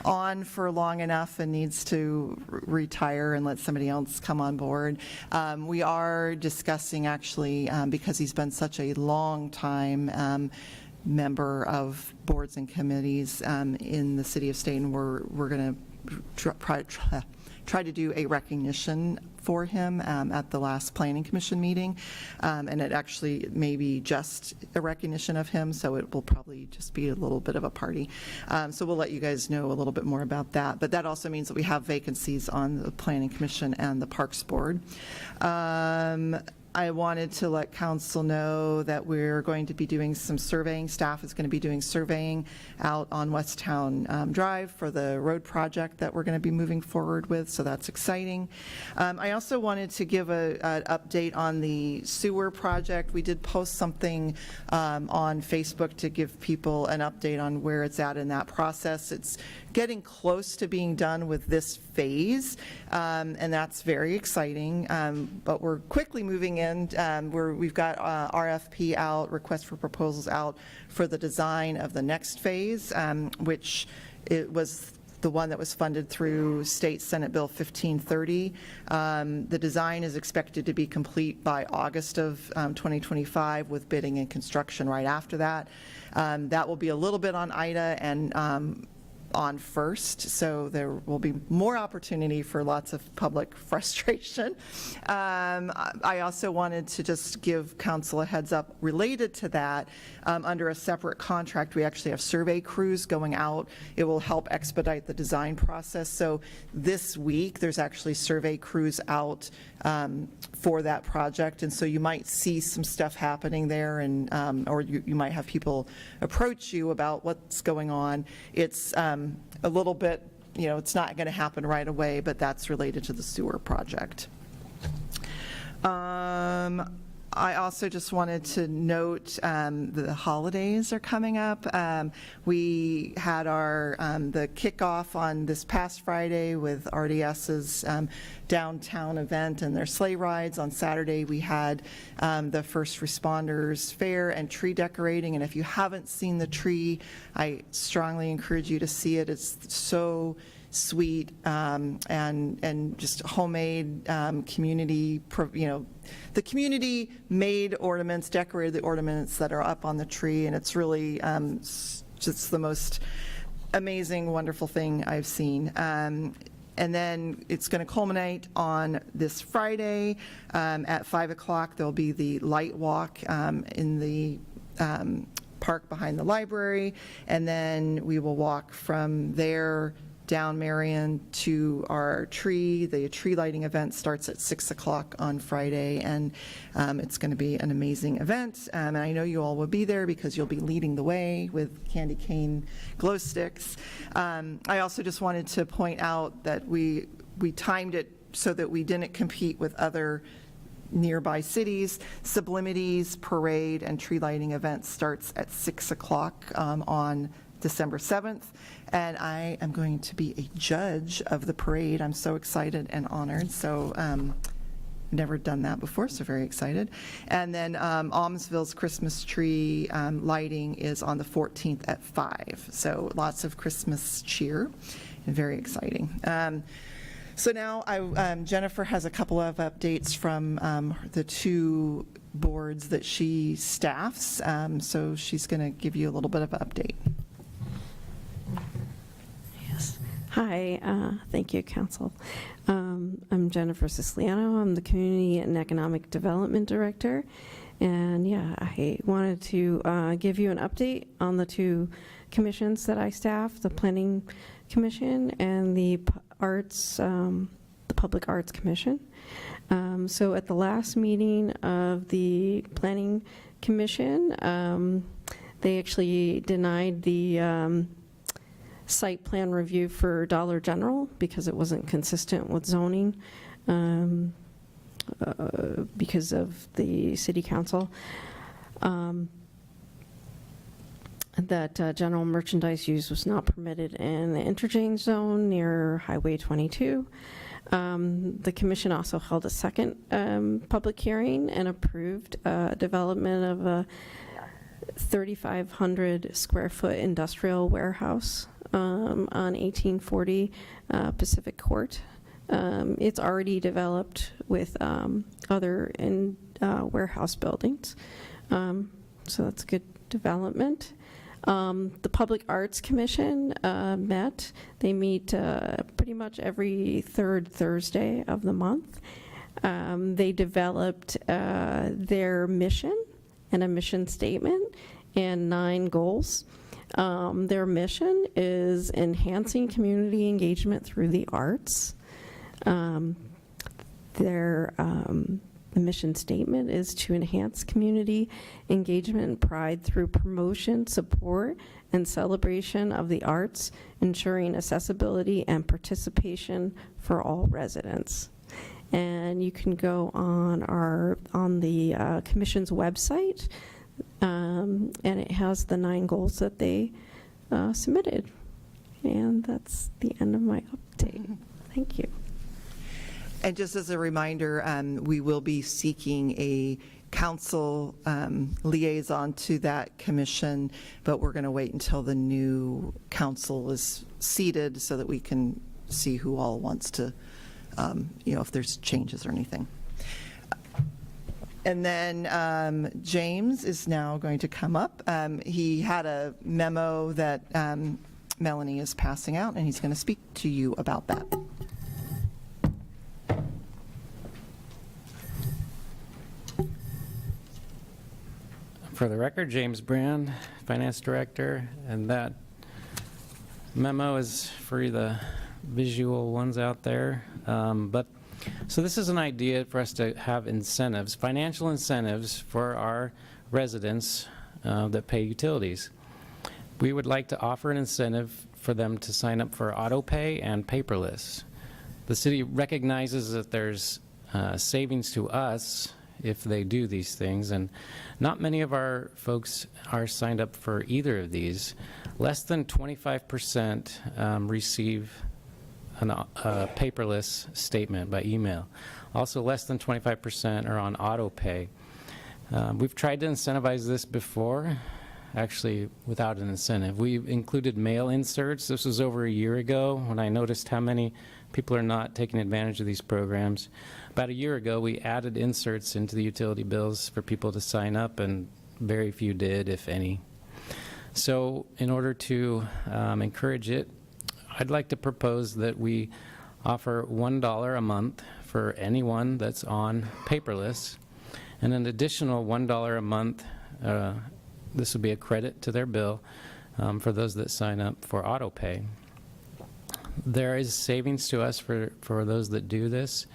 on for long enough and needs to retire and let somebody else come on board. We are discussing, actually, because he's been such a long time member of boards and committees in the city of Stayton, we're going to try to do a recognition for him at the last Planning Commission meeting. And it actually may be just a recognition of him, so it will probably just be a little bit of a party. So we'll let you guys know a little bit more about that. But that also means that we have vacancies on the Planning Commission and the Parks Board. I wanted to let council know that we're going to be doing some surveying. Staff is going to be doing surveying out on Westtown Drive for the road project that we're going to be moving forward with, so that's exciting. I also wanted to give an update on the sewer project. We did post something on Facebook to give people an update on where it's at in that process. It's getting close to being done with this phase, and that's very exciting, but we're quickly moving in. We've got RFP out, request for proposals out for the design of the next phase, which it was the one that was funded through State Senate Bill 1530. The design is expected to be complete by August of 2025 with bidding and construction right after that. That will be a little bit on IDA and on first, so there will be more opportunity for lots of public frustration. I also wanted to just give council a heads up related to that. Under a separate contract, we actually have survey crews going out. It will help expedite the design process. So this week, there's actually survey crews out for that project, and so you might see some stuff happening there, and or you might have people approach you about what's going on. It's a little bit, it's not going to happen right away, but that's related to the sewer project. I also just wanted to note the holidays are coming up. We had our the kickoff on this past Friday with RDS's downtown event and their sleigh rides. On Saturday, we had the First Responders Fair and tree decorating. And if you haven't seen the tree, I strongly encourage you to see it. It's so sweet and just homemade community, the community made ornaments, decorated the ornaments that are up on the tree, and it's really just the most amazing, wonderful thing I've seen. And then it's going to culminate on this Friday at 5 o'clock. There'll be the light walk in the park behind the library, and then we will walk from there down Marion to our tree. The tree lighting event starts at 6 o'clock on Friday, and it's going to be an amazing event. And I know you all will be there because you'll be leading the way with candy cane glow sticks. I also just wanted to point out that we timed it so that we didn't compete with other nearby cities. Sublimity's parade and tree lighting event starts at 6 o'clock on December 7th, and I am going to be a judge of the parade. I'm so excited and honored. So never done that before, so very excited. And then Almsville's Christmas tree lighting is on the 14th at 5. So lots of Christmas cheer and very exciting. So now Jennifer has a couple of updates from the two boards that she staffs. So she's going to give you a little bit of an update. Hi, thank you, Council. I'm Jennifer Siciliano. I'm the Community and Economic Development Director. And yeah, I wanted to give you an update on the two commissions that I staff, the Planning Commission and the Public Arts Commission. So at the last meeting of the Planning Commission, they actually denied the site plan review for Dollar General because it wasn't consistent with zoning because of the city council. That general merchandise use was not permitted in the interchange zone near Highway 22. The commission also held a second public hearing and approved development of a 3,500 square foot industrial warehouse on 1840 Pacific Court. It's already developed with other warehouse buildings, so that's a good development. The Public Arts Commission met. They meet pretty much every third Thursday of the month. They developed their mission and a mission statement and 9 goals. Their mission is enhancing community engagement through the arts. Their The mission statement is to enhance community engagement and pride through promotion, support, and celebration of the arts, ensuring accessibility and participation for all residents. And you can go on the commission's website, and it has the 9 goals that they submitted. And that's the end of my update. Thank you. And just as a reminder, we will be seeking a council liaison to that commission, but we're going to wait until the new council is seated so that we can see who all wants to, if there's changes or anything. And then James is now going to come up. He had a memo that Melanie is passing out, and he's going to speak to you about that. For the record, James Brand, Finance Director, and that memo is for the visual ones out there. So this is an idea for us to have incentives, financial incentives for our residents that pay utilities. We would like to offer an incentive for them to sign up for auto pay and paperless. The city recognizes that there's savings to us if they do these things, and not many of our folks are signed up for either of these. Less than 25% receive a paperless statement by email. Also, less than 25% are on auto pay. We've tried to incentivize this before, actually without an incentive. We included mail inserts. This was over a year ago when I noticed how many people are not taking advantage of these programs. About a year ago, we added inserts into the utility bills for people to sign up, and very few did, if any. So in order to encourage it, I'd like to propose that we offer $1 a month for anyone that's on paperless, and an additional $1 a month, this would be a credit to their bill, for those that sign up for auto pay. There is savings to us for those that do this.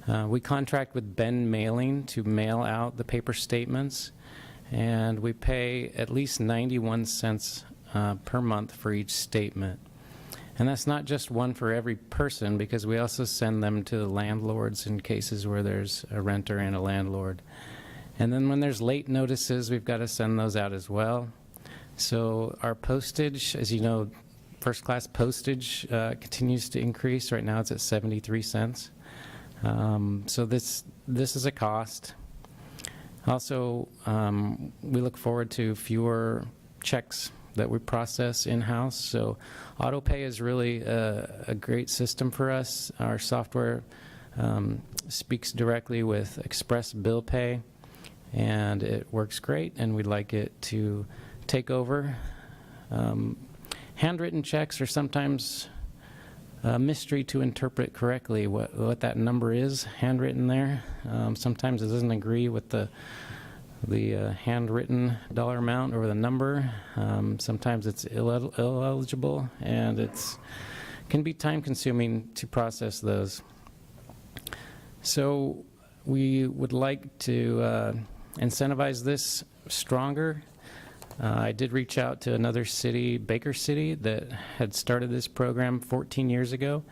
We contract with Ben Mailing to mail out the paper statements, and we pay at least 91 cents per month for each statement. And that's not just one for every person, because we also send them to the landlords in cases where there's a renter and a landlord. And then when there's late notices, we've got to send those out as well. So our postage, as you know, first-class postage continues to increase. Right now it's at 73 cents. So this is a cost. Also, we look forward to fewer checks that we process in-house. So AutoPay is really a great system for us. Our software speaks directly with Express Bill Pay, and it works great, and we'd like it to take over. Handwritten checks are sometimes a mystery to interpret correctly what that number is handwritten there. Sometimes it doesn't agree with the handwritten dollar amount or the number. Sometimes it's illegible, and it can be time consuming to process those. So we would like to incentivize this stronger. I did reach out to another city, Baker City, that had started this program 14 years ago.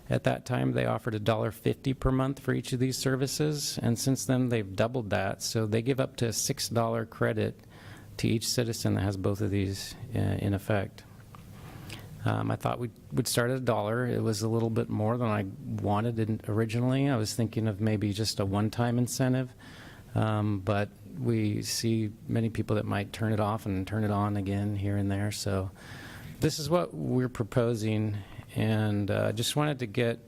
At that time, they offered $1.50 per month for each of these services, and since then they've doubled that. So they give up to a $6 credit to each citizen that has both of these in effect. I thought we would start at $1. It was a little bit more than I wanted originally. I was thinking of maybe just a one-time incentive, but we see many people that might turn it off and turn it on again here and there. So this is what we're proposing, and just wanted to get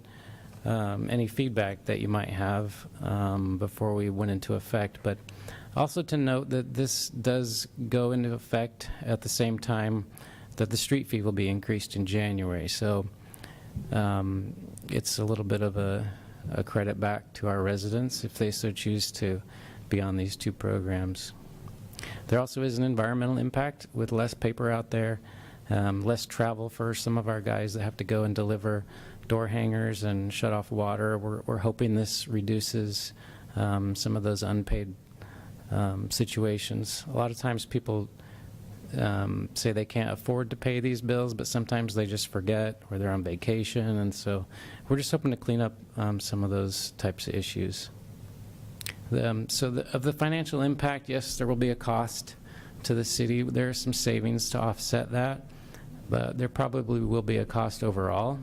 any feedback that you might have before we went into effect. But also to note that this does go into effect at the same time that the street fee will be increased in January. So it's a little bit of a credit back to our residents if they so choose to be on these two programs. There also is an environmental impact with less paper out there, less travel for some of our guys that have to go and deliver door hangers and shut off water. We're hoping this reduces some of those unpaid situations. A lot of times people say they can't afford to pay these bills, but sometimes they just forget or they're on vacation, and so we're just hoping to clean up some of those types of issues. Of the financial impact, yes, there will be a cost to the city. There are some savings to offset that, but there probably will be a cost overall.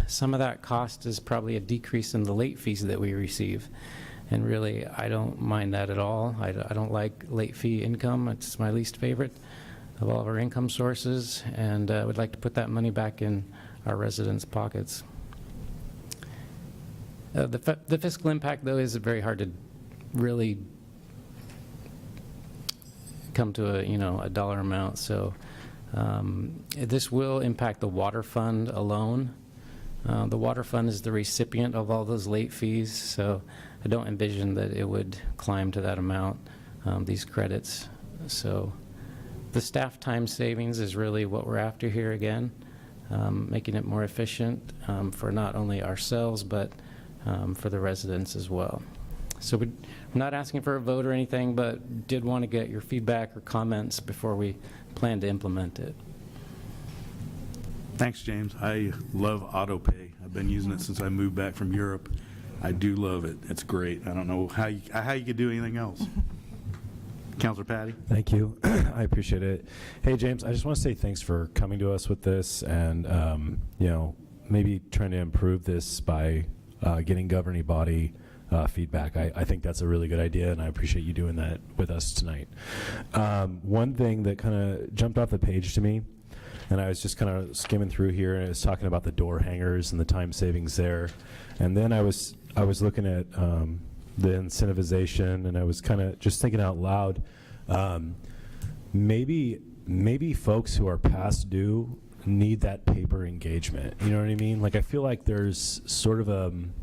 Some of that cost is probably a decrease in the late fees that we receive. And really, I don't mind that at all. I don't like late fee income. It's my least favorite of all of our income sources, and I would like to put that money back in our residents' pockets. The fiscal impact, though, is very hard to really come to a dollar amount. So this will impact the water fund alone. The water fund is the recipient of all those late fees, so I don't envision that it would climb to that amount, these credits. So the staff time savings is really what we're after here again, making it more efficient for not only ourselves, but for the residents as well. So we're not asking for a vote or anything, but did want to get your feedback or comments before we plan to implement it. Thanks, James. I love auto pay. I've been using it since I moved back from Europe. I do love it. It's great. I don't know how you could do anything else. Councilor Patty? Thank you. I appreciate it. Hey, James, I just want to say thanks for coming to us with this and, maybe trying to improve this by getting governing body feedback. I think that's a really good idea, and I appreciate you doing that with us tonight. One thing that kind of jumped off the page to me, and I was just kind of skimming through here, and it was talking about the door hangers and the time savings there. And then I was looking at the incentivization, and I was kind of just thinking out loud, maybe folks who are past due need that paper engagement. You know what I mean? Like, I feel like there's sort of an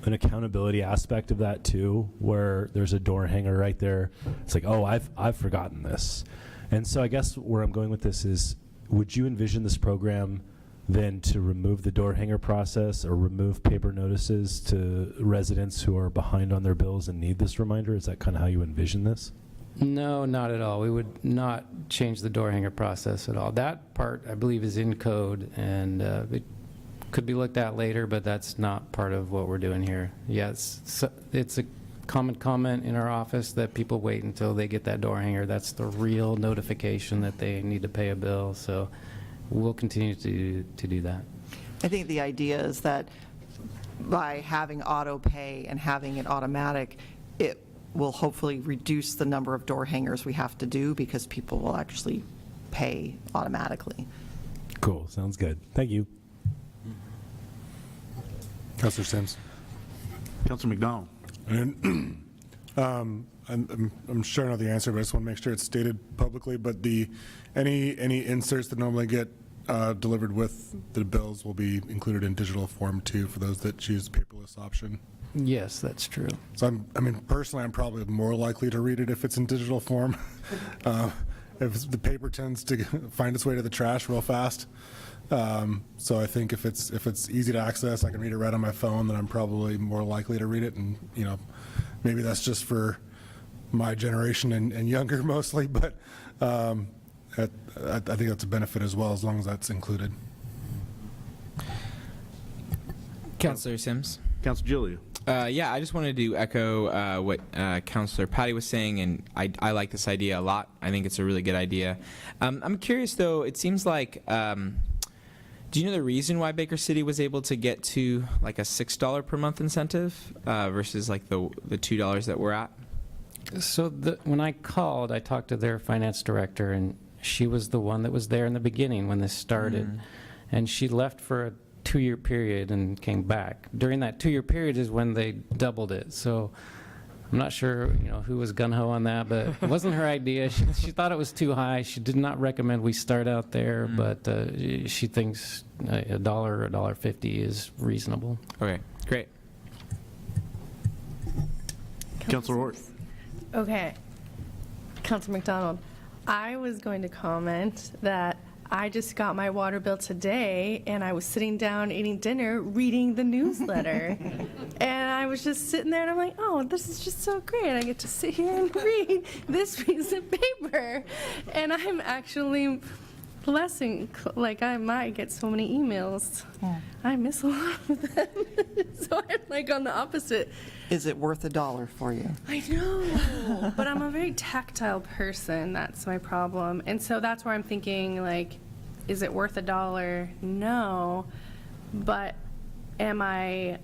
accountability aspect of that too, where there's a door hanger right there. It's like, oh, I've forgotten this. And so I guess where I'm going with this is, would you envision this program then to remove the door hanger process or remove paper notices to residents who are behind on their bills and need this reminder? Is that kind of how you envision this? No, not at all. We would not change the door hanger process at all. That part, I believe, is in code, and it could be looked at later, but that's not part of what we're doing here. Yes, it's a common comment in our office that people wait until they get that door hanger. That's the real notification that they need to pay a bill. So we'll continue to do that. I think the idea is that by having auto pay and having it automatic, it will hopefully reduce the number of door hangers we have to do because people will actually pay automatically. Cool. Sounds good. Thank you. Councilor Sims. Councilor McDonald? And, I'm sure I know the answer, but I just want to make sure it's stated publicly. But any inserts that normally get delivered with the bills will be included in digital form too for those that choose the paperless option. Yes, that's true. So personally, I'm probably more likely to read it if it's in digital form. If the paper tends to find its way to the trash real fast. So I think if it's easy to access, I can read it right on my phone, then I'm probably more likely to read it. And maybe that's just for my generation and younger mostly, but I think that's a benefit as well, as long as that's included. Councilor Sims. Councilor Giglio? Yeah, I just wanted to echo what Councilor Patty was saying, and I like this idea a lot. I think it's a really good idea. I'm curious, though, it seems like, do you know the reason why Baker City was able to get to like a $6 per month incentive versus like the $2 that we're at? So when I called, I talked to their finance director, and she was the one that was there in the beginning when this started. And she left for a 2-year period and came back. During that 2-year period is when they doubled it. So I'm not sure, who was gun-ho on that, but it wasn't her idea. She thought it was too high. She did not recommend we start out there, but she thinks $1 or $1.50 is reasonable. Okay, great. Councilor Orr? Okay. Councilor McDonald, I was going to comment that I just got my water bill today, and I was sitting down eating dinner, reading the newsletter. And I was just sitting there and I'm like, oh, this is just so great. I get to sit here and read this piece of paper. And I'm actually blessing, like I might get so many emails. I miss a lot of them. So I'm like on the opposite. Is it worth $1 for you? I know, but I'm a very tactile person. That's my problem. And so that's where I'm thinking, like, is it worth $1? No. But am I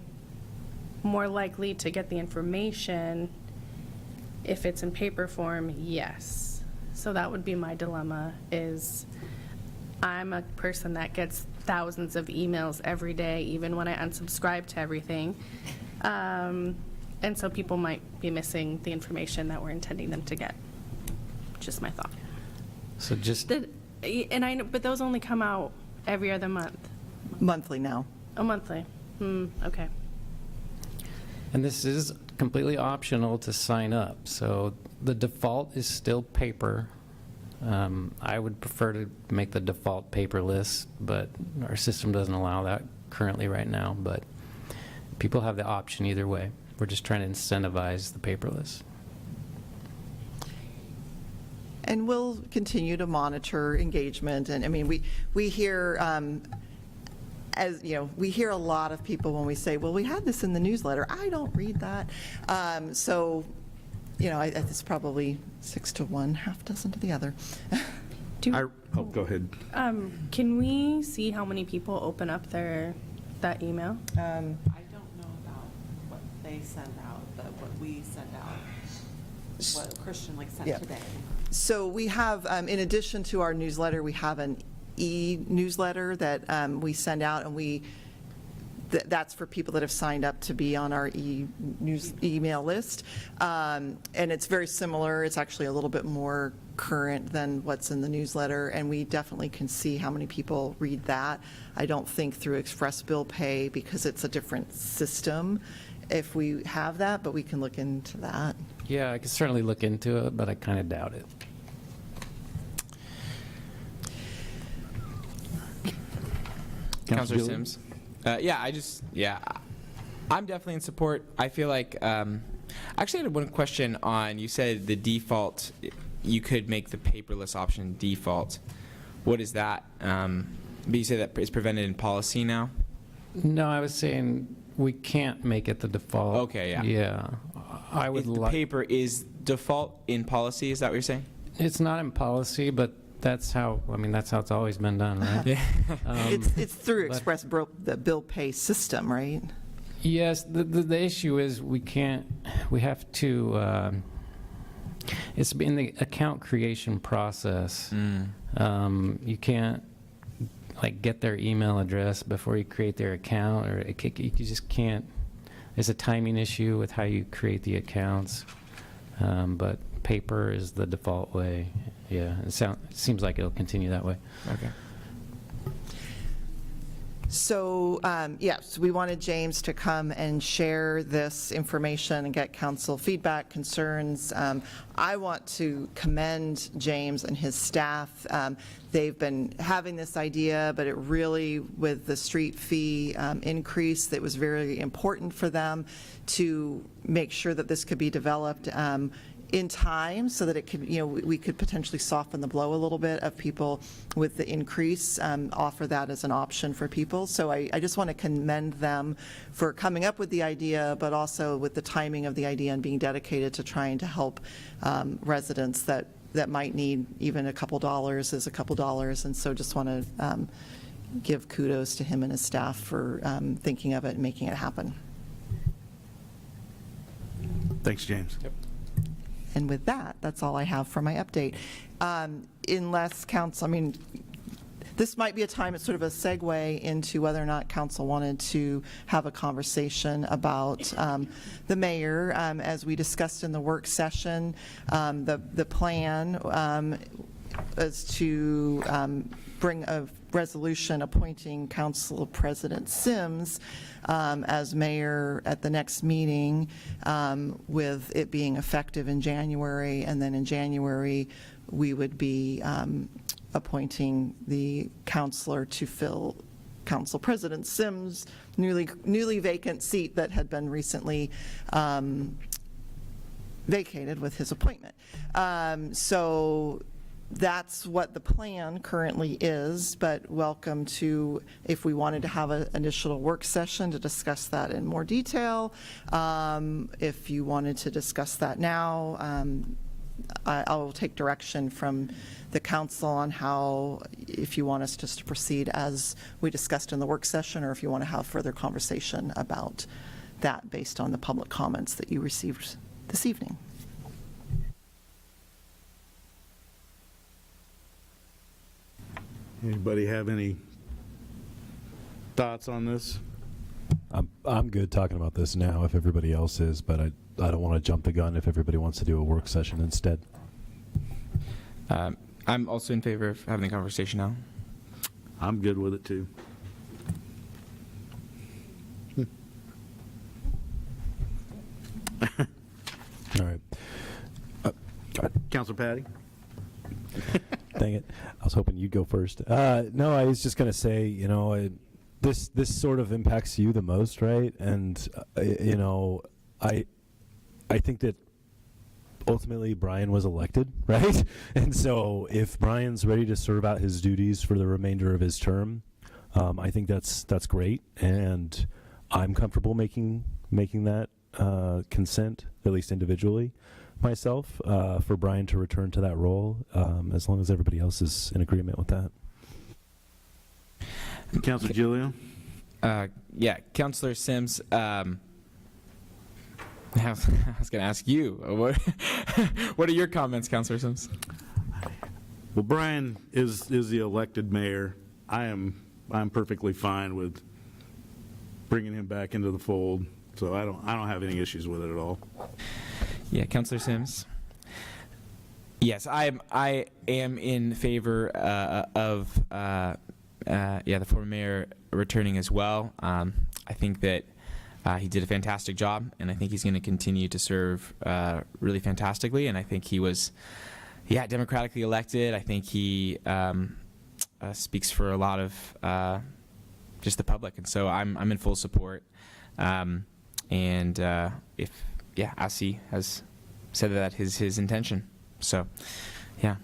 more likely to get the information if it's in paper form? Yes. So that would be my dilemma, is I'm a person that gets thousands of emails every day, even when I unsubscribe to everything. And so people might be missing the information that we're intending them to get. Just my thought. So just, And I know, but those only come out every other month. Monthly now. Oh, monthly. Okay. and this is completely optional to sign up, so the default is still paper. I would prefer to make the default paperless, but our system doesn't allow that currently right now, but people have the option either way. We're just trying to incentivize the paperless. And we'll continue to monitor engagement. And I mean, we hear, as you know, we hear a lot of people when we say, well, we had this in the newsletter. I don't read that. So, you know, it's probably 6 to 1, half dozen to the other. Go ahead. Can we see how many people open up that email? I don't know about what they send out, but what we send out, what Christian sent Yeah. today. So we have, in addition to our newsletter, we have an e-newsletter that we send out, and that's for people that have signed up to be on our email list. And it's very similar. It's actually a little bit more current than what's in the newsletter, and we definitely can see how many people read that. I don't think through Express Bill Pay, because it's a different system, if we have that, but we can look into that. Yeah, I could certainly look into it, but I kind of doubt it. Councilor Sims. I'm definitely in support. I feel like, actually I had one question on, you said the default, you could make the paperless option default. What is that? But you say that it's prevented in policy now? No, I was saying we can't make it the default. Okay, yeah. Yeah. I would The like, paper is default in policy, is that what you're saying? it's not in policy, but that's how it's always been done, right? Yeah. It's through but- Express the Bill Pay system, right? Yes, the issue is we have to, it's in the account creation process. You can't get their email address before you create their account, or you just can't. It's a timing issue with how you create the accounts, but paper is the default way. Yeah, it seems like it'll continue that way. Okay. So, yes, we wanted James to come and share this information and get council feedback, concerns. I want to commend James and his staff. They've been having this idea, but it really, with the street fee increase, it was very important for them to make sure that this could be developed in time, so that it could, we could potentially soften the blow a little bit of people with the increase, offer that as an option for people. So I just want to commend them for coming up with the idea, but also with the timing of the idea and being dedicated to trying to help residents that might need even a couple dollars is a couple dollars. And so just want to give kudos to him and his staff for thinking of it and making it happen. Thanks, James. Yep. And with that, that's all I have for my update. Unless council, this might be a time, it's sort of a segue into whether or not council wanted to have a conversation about the mayor. As we discussed in the work session, the plan is to bring a resolution appointing Council President Sims as mayor at the next meeting, with it being effective in January, and then in January we would be appointing the counselor to fill Council President Sims' newly vacant seat that had been recently vacated with his appointment. So that's what the plan currently is, but welcome to, if we wanted to have an initial work session to discuss that in more detail. If you wanted to discuss that now, I'll take direction from the council on how, if you want us just to proceed as we discussed in the work session, or if you want to have further conversation about that based on the public comments that you received this evening. Anybody have any thoughts on this? I'm good talking about this now if everybody else is, but I don't want to jump the gun if everybody wants to do a work session instead. I'm also in favor of having the conversation now. I'm good with it too. All right. Councilor Patty? Dang it. I was hoping you'd go first. No, I was just going to say, you know, this sort of impacts you the most, right? And, you know, I think that ultimately Brian was elected, right? And so if Brian's ready to serve out his duties for the remainder of his term, I think that's great. And I'm comfortable making that consent, at least individually, myself, for Brian to return to that role, as long as everybody else is in agreement with that. Councilor Giglio? Yeah, Councilor Sims, I was going to ask you, what are your comments, Councilor Sims? Well, Brian is the elected mayor. I'm perfectly fine with bringing him back into the fold, so I don't have any issues with it at all. Yeah, Councilor Sims. Yes, I am in favor of the former mayor returning as well. I think that he did a fantastic job, and I think he's going to continue to serve really fantastically. And I think he was, democratically elected. I think he speaks for a lot of just the public, and so I'm in full support. As he has said that his intention. So, yeah.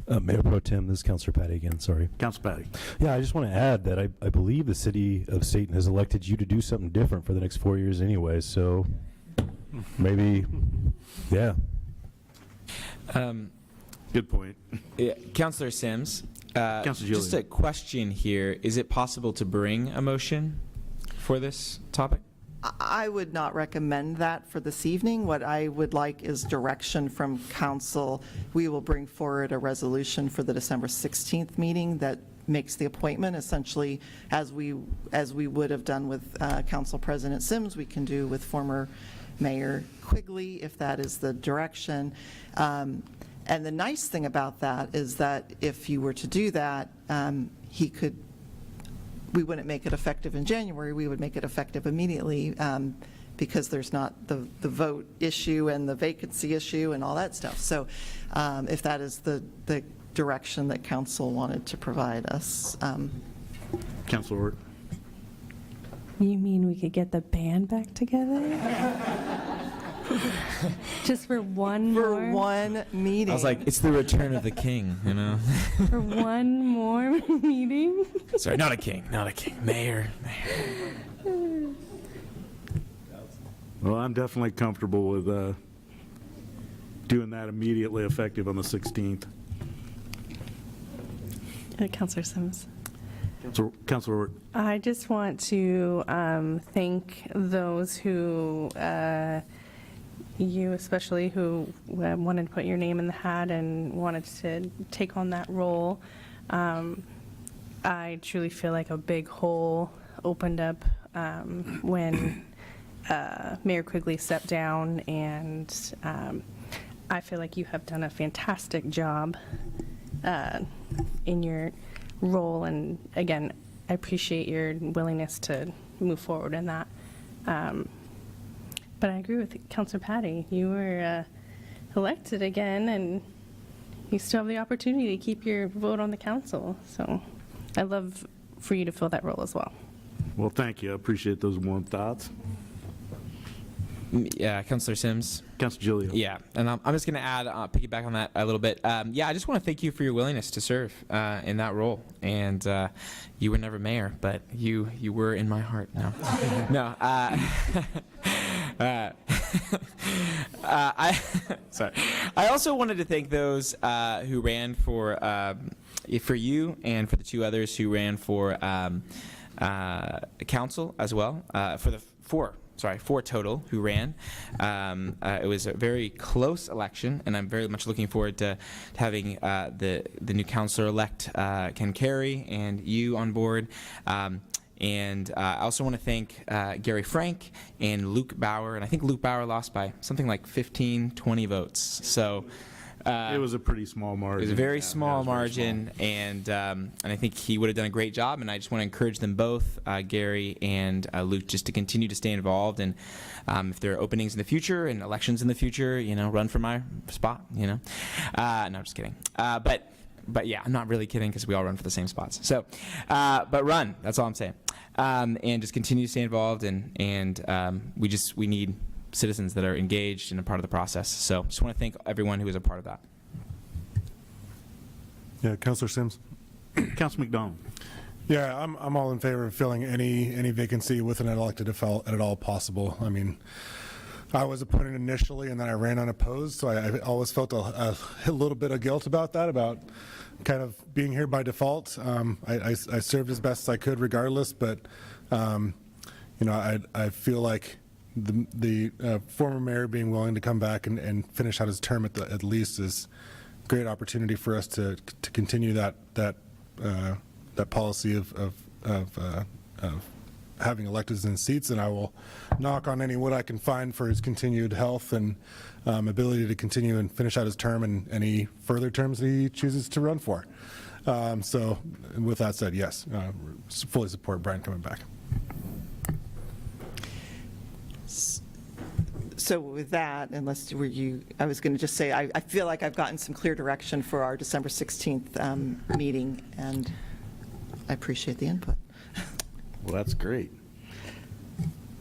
Mayor Pro Tem, this is Councilor Patty again, sorry. Councilor Patty. Yeah, I just want to add that I believe the city of Stayton has elected you to do something different for the next 4 years anyway, so maybe, yeah. Good point. Yeah, Councilor Sims, Councilor just a question here. Is it possible to bring a motion for this topic? I would not recommend that for this evening. What I would like is direction from council. We will bring forward a resolution for the December 16th meeting that makes the appointment, essentially, as we would have done with Council President Sims, we can do with former Mayor Quigley, if that is the direction. And the nice thing about that is that if you were to do that, we wouldn't make it effective in January, we would make it effective immediately, because there's not the vote issue and the vacancy issue and all that stuff. So if that is the direction that council wanted to provide us. Councilor Ort. You mean we could get the band back together? Just for one For more? one meeting. I was like, it's the return of the king, you know? For one more meeting? Sorry, not a king, mayor. Well, I'm definitely comfortable with doing that immediately effective on the 16th. Councilor Sims. Councilor Ort. I just want to thank those who, you especially, who wanted to put your name in the hat and wanted to take on that role. I truly feel like a big hole opened up when Mayor Quigley stepped down, and I feel like you have done a fantastic job in your role, and again, I appreciate your willingness to move forward in that. But I agree with Councilor Patty. You were elected again, and you still have the opportunity to keep your vote on the council. So I love for you to fill that role as well. Well, thank you. I appreciate those warm thoughts. Yeah, Councilor Sims. Councilor Gilio. Yeah, and I'm just going to add, piggyback on that a little bit. Yeah, I just want to thank you for your willingness to serve in that role. And you were never mayor, but you were in my heart. No, no. Sorry. I also wanted to thank those who ran for you and for the two others who ran for council as well. For the four total who ran. It was a very close election, and I'm very much looking forward to having the new councilor-elect Ken Carey and you on board. And I also want to thank Gary Frank and Luke Bauer, and I think Luke Bauer lost by something like 15, 20 votes. So It was a pretty small margin. it was a very small margin, and I think he would have done a great job. And I just want to encourage them both, Gary and Luke, just to continue to stay involved. And if there are openings in the future and elections in the future, run for my spot. No, I'm just kidding. But yeah, I'm not really kidding because we all run for the same spots. So, but run. That's all I'm saying. And just continue to stay involved, and we need citizens that are engaged and a part of the process. So just want to thank everyone who was a part of that. Yeah, Councilor Sims. Councilor McDonald. Yeah, I'm all in favor of filling any vacancy with an elected if at all possible. I mean, I was appointed initially, and then I ran unopposed, so I always felt a little bit of guilt about that, about kind of being here by default. I served as best as I could regardless, but I feel like the former mayor being willing to come back and finish out his term at least is a great opportunity for us to continue that policy of having electeds in seats, and I will knock on any wood I can find for his continued health and ability to continue and finish out his term and any further terms that he chooses to run for. So with that said, yes, fully support Brian coming back. So with that, I was going to just say, I feel like I've gotten some clear direction for our December 16th meeting, and I appreciate the input. Well, that's great.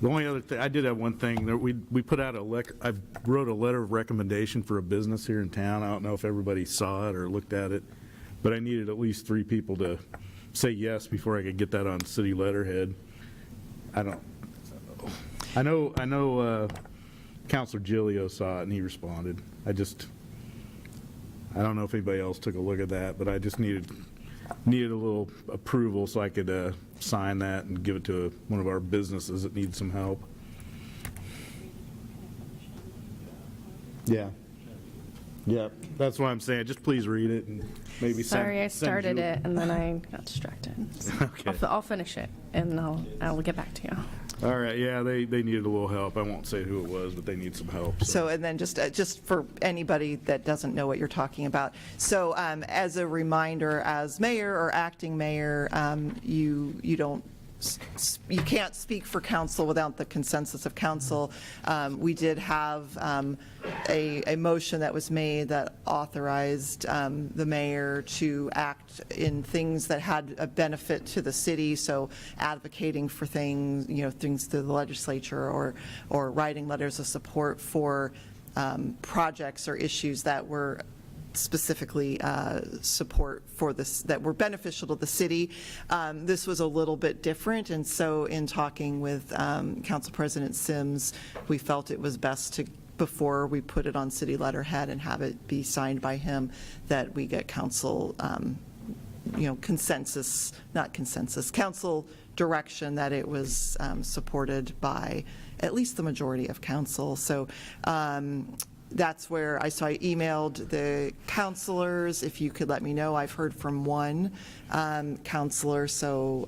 The only other thing, I did have one thing. We put out I wrote a letter of recommendation for a business here in town. I don't know if everybody saw it or looked at it, but I needed at least 3 people to say yes before I could get that on city letterhead. I know Councilor Gilio saw it and he responded. I don't know if anybody else took a look at that, but I just needed a little approval so I could sign that and give it to one of our businesses that needs some help. Yeah. Yeah, that's what I'm saying. Just please read it and maybe Sorry, I send started you- it and then I got distracted. Okay. I'll finish it and I'll get back to you. All right, yeah, they needed a little help. I won't say who it was, but they need some help. So, and then just for anybody that doesn't know what you're talking about, so as a reminder, as mayor or acting mayor, you can't speak for council without the consensus of council. We did have a motion that was made that authorized the mayor to act in things that had a benefit to the city, so advocating for things, things to the legislature or writing letters of support for projects or issues that were specifically support for this, that were beneficial to the city. This was a little bit different, and so in talking with Council President Sims, we felt it was best to, before we put it on city letterhead and have it be signed by him, that we get council, council direction that it was supported by at least the majority of council. So that's where I emailed the councilors, if you could let me know. I've heard from one councilor, so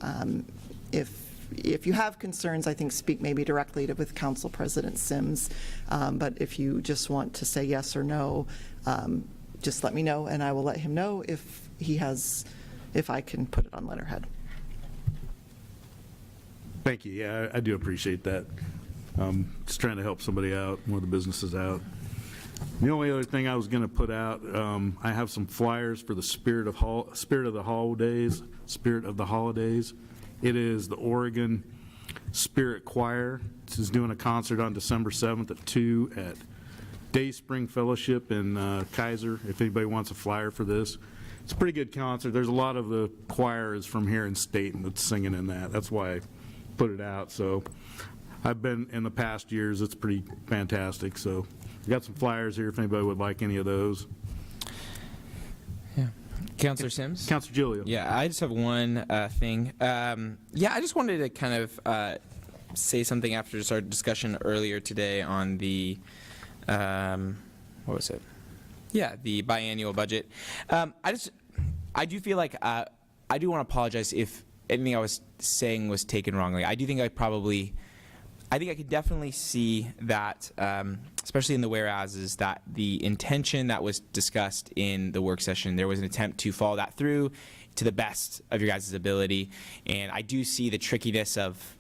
if you have concerns, I think speak maybe directly with Council President Sims. But if you just want to say yes or no, just let me know, and I will let him know if I can put it on letterhead. Thank you. Yeah, I do appreciate that. Just trying to help somebody out, one of the businesses out. The only other thing I was going to put out, I have some flyers for the Spirit of the Holidays. It is the Oregon Spirit Choir. This is doing a concert on December 7th at 2 at Day Spring Fellowship in Kaiser, if anybody wants a flyer for this. It's a pretty good concert. There's a lot of the choir is from here in Stayton that's singing in that. That's why I put it out. So I've been in the past years. It's pretty fantastic. So I've got some flyers here if anybody would like any of those. Yeah. Counselor Sims? Counselor Giglio. Yeah, I just have one thing. Yeah, I just wanted to kind of say something after just our discussion earlier today on the, what was it? Yeah, the biannual budget. I do feel like I do want to apologize if anything I was saying was taken wrongly. I do think I could definitely see that, especially in the whereases, that the intention that was discussed in the work session, there was an attempt to follow that through to the best of your guys' ability. And I do see the trickiness of,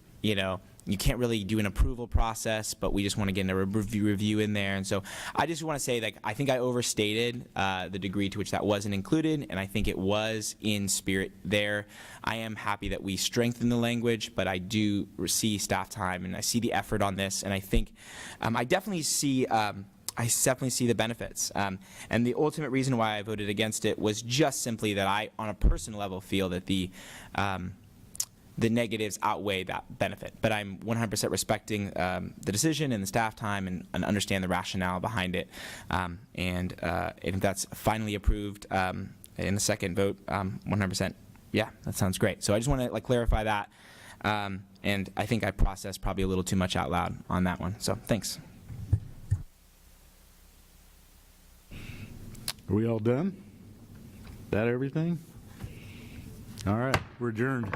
you can't really do an approval process, but we just want to get a review in there. And so I just want to say, I think I overstated the degree to which that wasn't included, and I think it was in spirit there. I am happy that we strengthened the language, but I do see staff time, and I see the effort on this, and I think I definitely see the benefits. And the ultimate reason why I voted against it was just simply that I, on a personal level, feel that the negatives outweigh that benefit. But I'm 100% respecting the decision and the staff time and understand the rationale behind it. And if that's finally approved in the second vote, 100%, yeah, that sounds great. So I just want to clarify that. And I think I processed probably a little too much out loud on that one. So thanks. Are we all done? That everything? All right, we're adjourned.